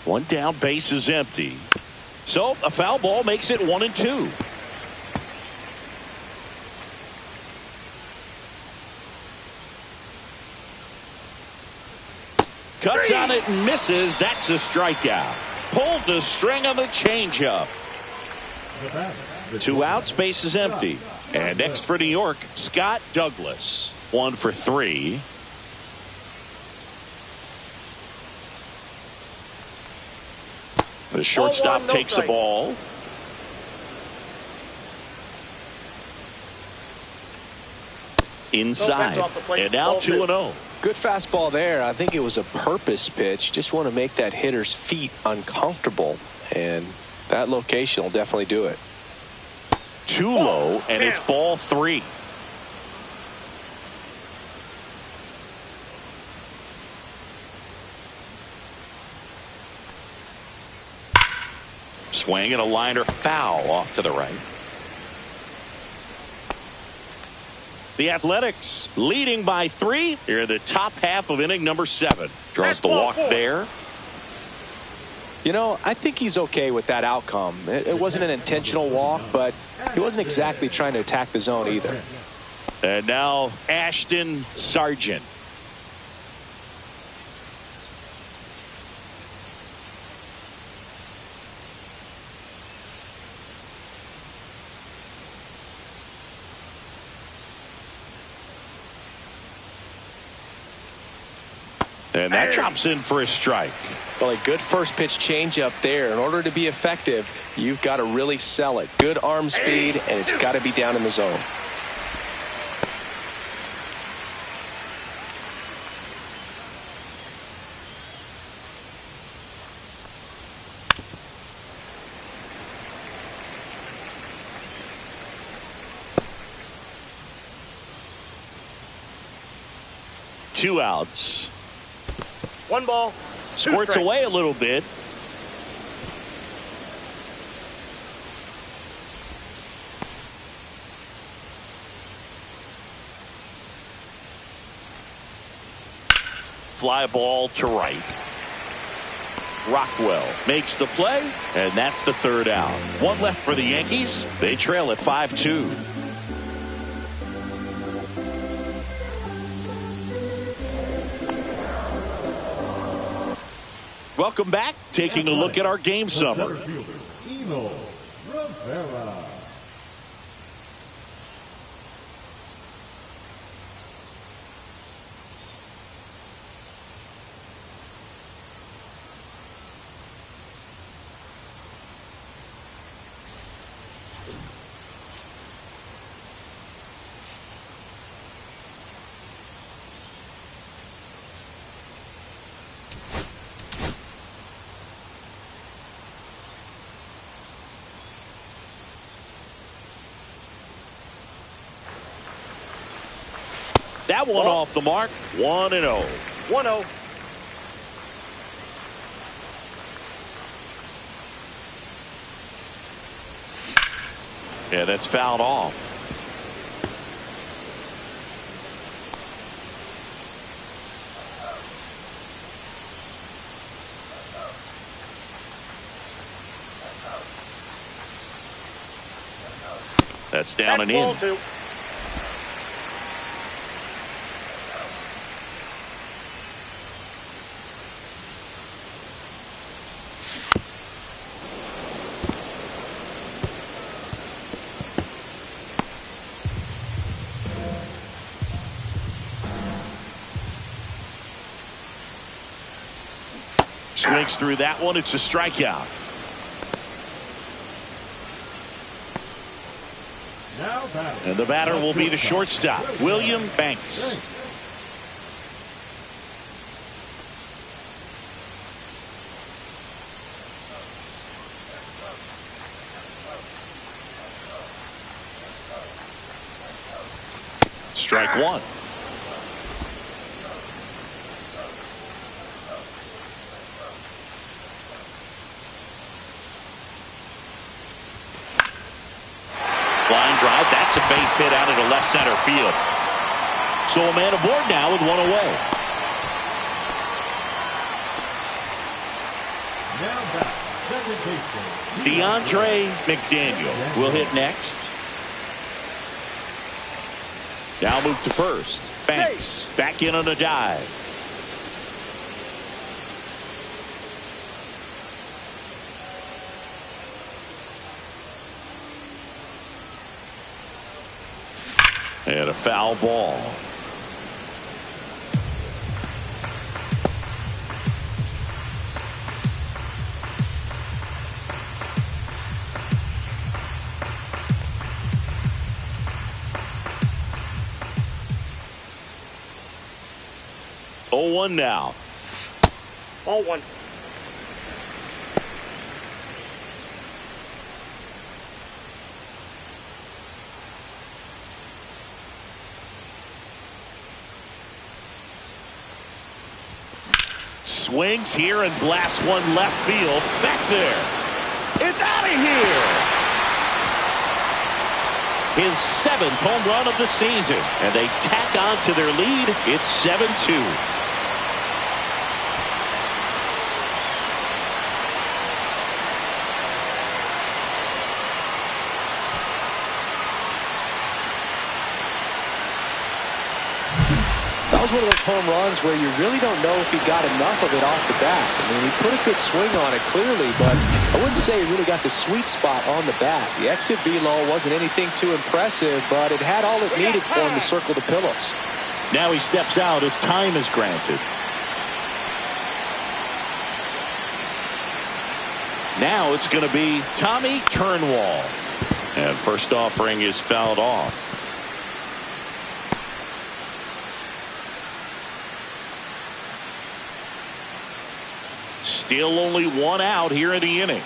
One down, base is empty. So a foul ball makes it 1-2. Cuts on it and misses. That's a strikeout. Pulled the string on the changeup. 2 outs, base is empty. And next for New York, Scott Douglas. 1 for 3. The shortstop takes the ball. Inside. And now 2-0. Good fastball there. I think it was a purpose pitch. Just want to make that hitter's feet uncomfortable. And that location will definitely do it. Too low, and it's ball 3. Swing and a liner foul off to the right. The Athletics leading by 3 here in the top half of inning number 7. Draws the walk there. You know, I think he's okay with that outcome. It wasn't an intentional walk, but he wasn't exactly trying to attack the zone either. And now Ashton Sargent. And that drops in for a strike. Well, a good first pitch changeup there. In order to be effective, you've got to really sell it. Good arm speed, and it's got to be down in the zone. Two outs. 1 ball. Squirts away a little bit. Fly ball to right. Rockwell makes the play, and that's the third out. One left for the Yankees. They trail at 5-2. Welcome back. Taking a look at our game summary. That one off the mark. 1-0. 1-0. Yeah, that's fouled off. That's down and in. Two. Swings through that one. It's a strikeout. And the batter will be the shortstop, William Banks. Strike one. Line drive. That's a base hit out into left center field. So a man aboard now with one away. DeAndre McDaniel will hit next. Now move to first. Banks back in on a dive. And a foul ball. Oh, 1 now. 0-1. Swings here and blasts one left field. Back there. It's out of here. His 7th home run of the season. And they tack on to their lead. It's 7-2. That was one of those home runs where you really don't know if he got enough of it off the bat. I mean, he put a good swing on it clearly, but I wouldn't say he really got the sweet spot on the bat. The exit velo wasn't anything too impressive, but it had all it needed for him to circle the pillows. Now he steps out as time is granted. Now it's going to be Tommy Turnwall. And first offering is fouled off. Still only 1 out here in the inning.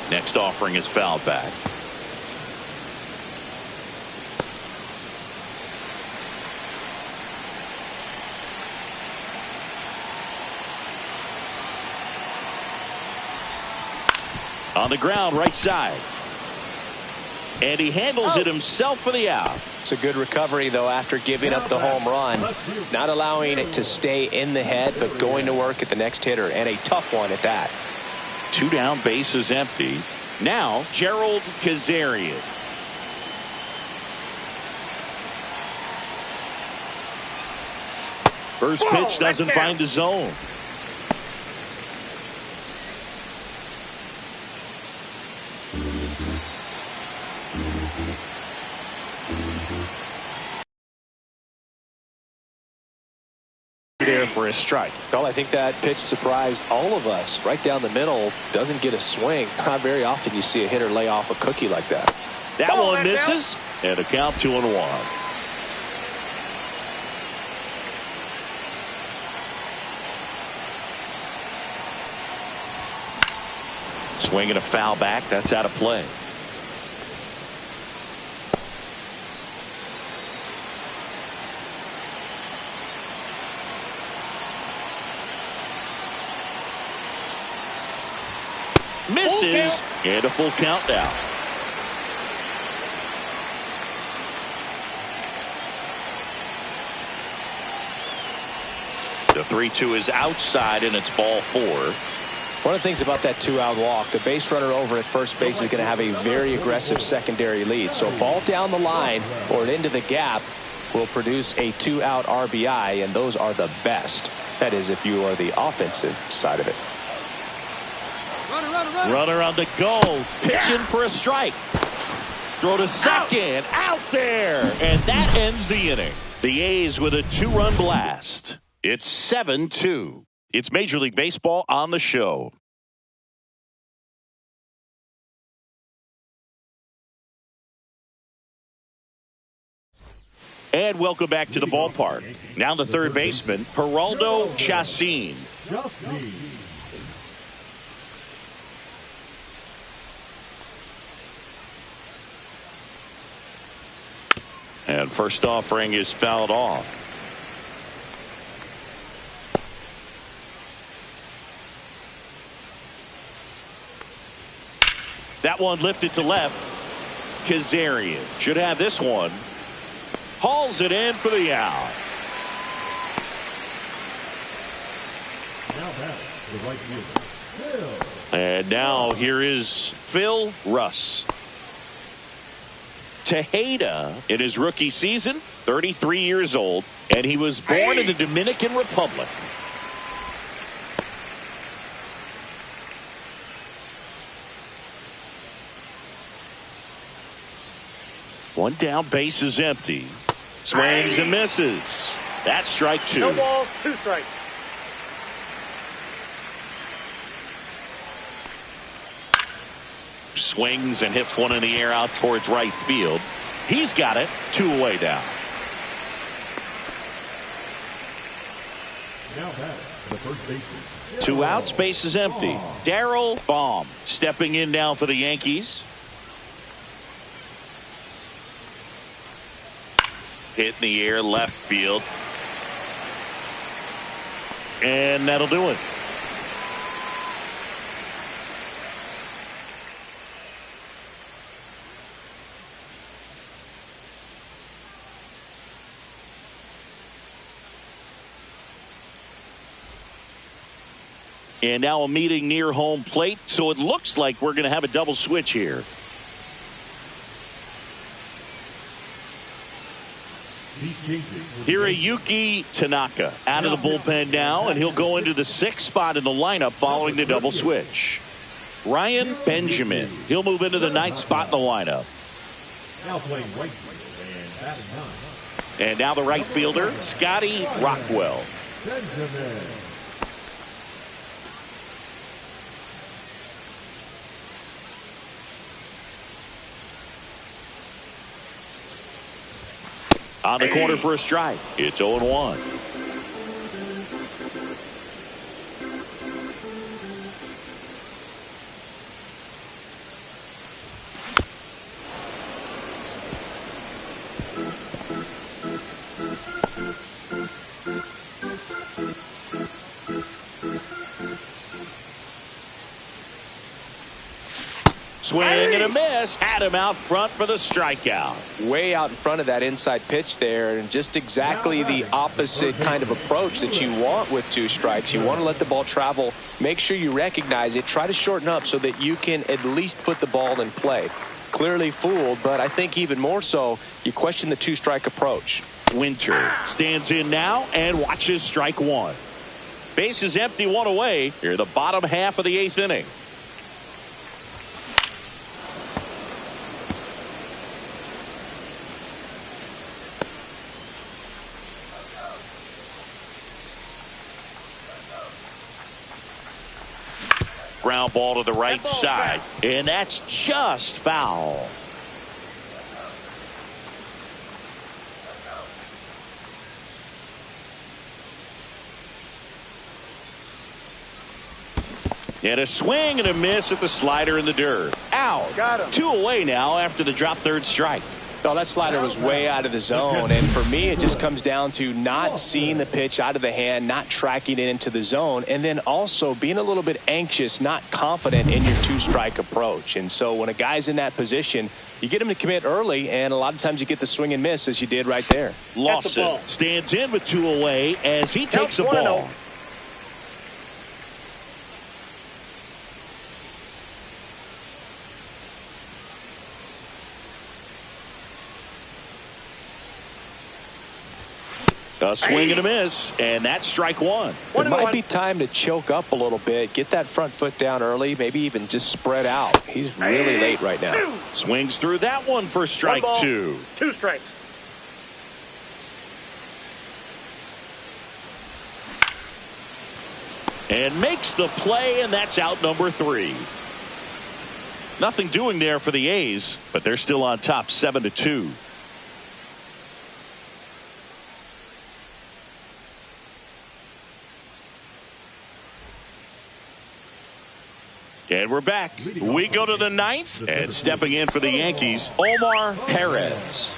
Next offering is fouled back. On the ground, right side. And he handles it himself for the out. It's a good recovery, though, after giving up the home run. Not allowing it to stay in the head, but going to work at the next hitter, and a tough one at that. 2 down, bases empty. Now, Gerald Kazarian. First pitch doesn't find the zone. There for a strike. Well, I think that pitch surprised all of us. Right down the middle, doesn't get a swing. Not very often you see a hitter lay off a cookie like that. That one misses, and a count 2-1. Swinging a foul back. That's out of play. Misses, and a full count now. The 3-2 is outside, and it's ball 4. One of the things about that 2-out walk, the base runner over at first base is going to have a very aggressive secondary lead. So a ball down the line or into the gap will produce a 2-out RBI, and those are the best. That is, if you are the offensive side of it. Runner on the go. Pitching for a strike. Throw to second. Out there. And that ends the inning. The A's with a 2-run blast. It's 7-2. It's Major League Baseball on the show. And welcome back to the ballpark. Now the third baseman, Geraldo Chacín. And first offering is fouled off. That one lifted to left. Kazarian should have this one. Hauls it in for the out. Now back, the right fielder, Phil. And now here is Phil Russ. Tejeda in his rookie season, 33 years old, and he was born in the Dominican Republic. One down, base is empty. Swings and misses. That's strike 2. No ball, 2 strikes. Swings and hits one in the air out towards right field. He's got it. 2 away down. Now back, the first baseman. 2 outs, base is empty. Darryl Baum stepping in now for the Yankees. Hit in the air, left field. And that'll do it. And now a meeting near home plate, so it looks like we're going to have a double switch here. Hiroyuki Tanaka out of the bullpen now, and he'll go into the 6th spot in the lineup following the double switch. Ryan Benjamin, he'll move into the 9th spot in the lineup. Now playing right field and batting 9. And now the right fielder, Scotty Rockwell. Benjamin. On the corner for a strike. It's 0-1. Swing and a miss. Had him out front for the strikeout. Way out in front of that inside pitch there, and just exactly the opposite kind of approach that you want with 2 strikes. You want to let the ball travel. Make sure you recognize it. Try to shorten up so that you can at least put the ball in play. Clearly fooled, but I think even more so, you question the 2-strike approach. Winter stands in now and watches strike 1. Base is empty, 1 away. Here, the bottom half of the 8th inning. Ground ball to the right side, and that's just foul. And a swing and a miss at the slider in the dirt. Out. Got him. 2 away now after the drop 3rd strike. No, that slider was way out of the zone, and for me it just comes down to not seeing the pitch out of the hand, not tracking it into the zone, and then also being a little bit anxious, not confident in your 2-strike approach. And so when a guy's in that position, you get him to commit early, and a lot of times you get the swing and miss as you did right there. Lawson stands in with 2 away as he takes a ball. A swing and a miss, and that's strike 1. It might be time to choke up a little bit, get that front foot down early, maybe even just spread out. He's really late right now. Swings through that one for strike 2. 2 strikes. And makes the play, and that's out number 3. Nothing doing there for the A's, but they're still on top 7-2. And we're back. We go to the 9th, and stepping in for the Yankees, Omar Perez.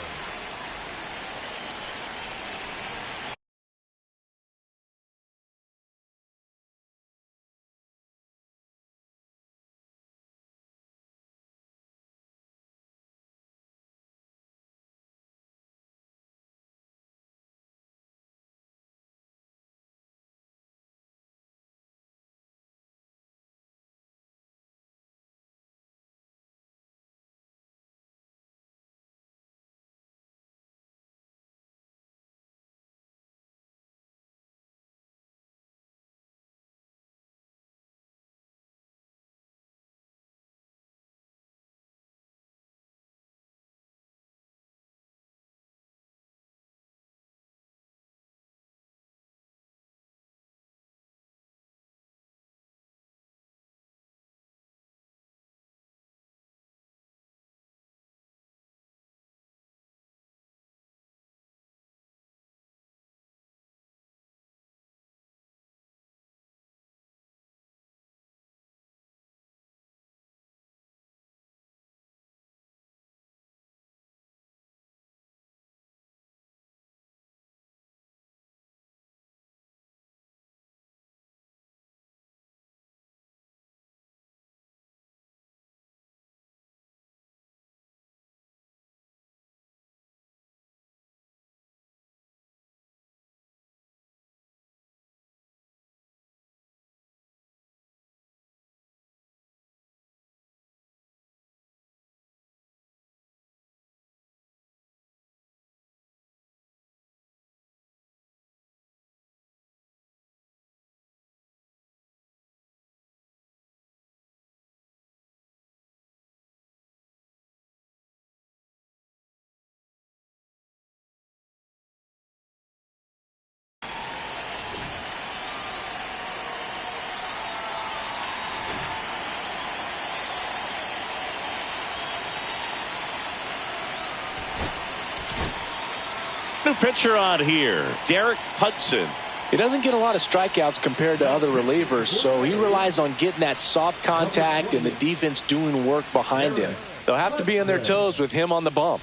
New pitcher on here, Derek Hudson. He doesn't get a lot of strikeouts compared to other relievers, so he relies on getting that soft contact and the defense doing work behind him. They'll have to be on their toes with him on the bump.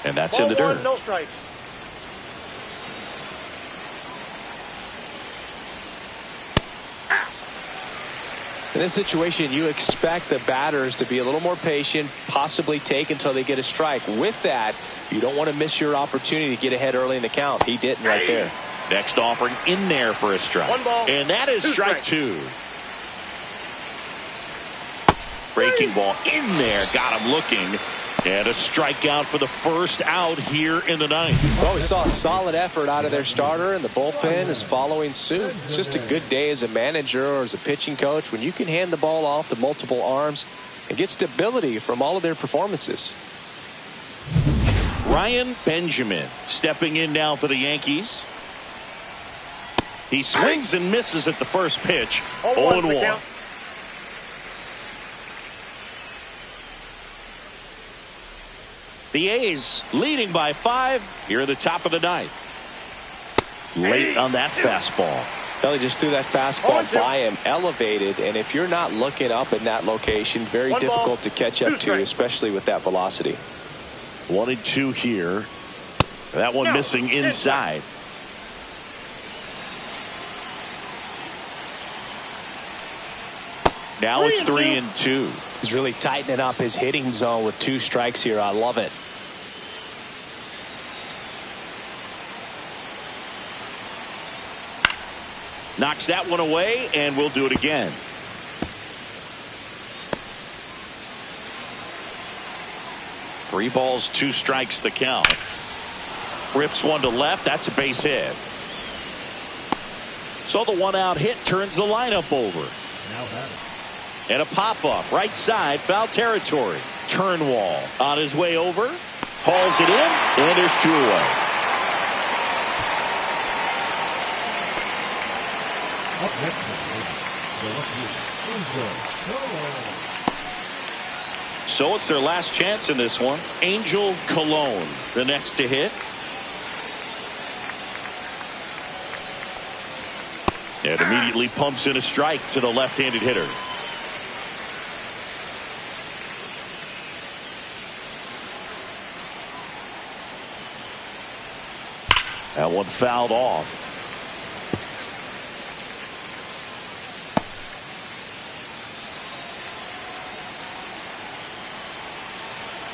And that's in the dirt. No strike. In this situation, you expect the batters to be a little more patient, possibly take until they get a strike. With that, you don't want to miss your opportunity to get ahead early in the count. He didn't right there. Next offering in there for a strike. 1 ball. And that is strike 2. Breaking ball in there. Got him looking. And a strikeout for the first out here in the ninth. Well, we saw a solid effort out of their starter, and the bullpen is following suit. It's just a good day as a manager or as a pitching coach when you can hand the ball off to multiple arms and get stability from all of their performances. Ryan Benjamin stepping in now for the Yankees. He swings and misses at the first pitch. 0-1. The A's leading by 5 here at the top of the ninth. Late on that fastball. Well, he just threw that fastball by him, elevated, and if you're not looking up in that location, very difficult to catch up to, especially with that velocity. 1-2 here. That one missing inside. Now it's 3-2. He's really tightening up his hitting zone with 2 strikes here. I love it. Knocks that one away, and we'll do it again. Three balls, 2 strikes the count. Rips one to left. That's a base hit. So the 1-out hit turns the lineup over. Now batting. And a pop-up right side, foul territory. Turnwall on his way over, hauls it in, and there's 2 away. Up next, the left-hander, So it's their last chance in this one. Angel Cologne, the next to hit. And immediately pumps in a strike to the left-handed hitter. That one fouled off.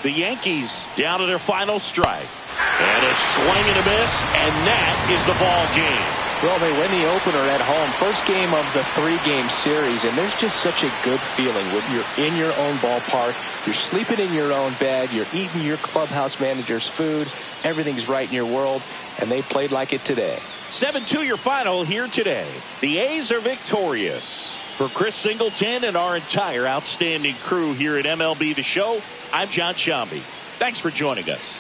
The Yankees down to their final strike. And a swing and a miss, and that is the ball game. Well, they win the opener at home. First game of the 3-game series, and there's just such a good feeling when you're in your own ballpark. You're sleeping in your own bed. You're eating your clubhouse manager's food. Everything's right in your world, and they played like it today. 7-2 your final here today. The A's are victorious. For Chris Singleton and our entire outstanding crew here at MLB The Show, I'm John Shambi. Thanks for joining us.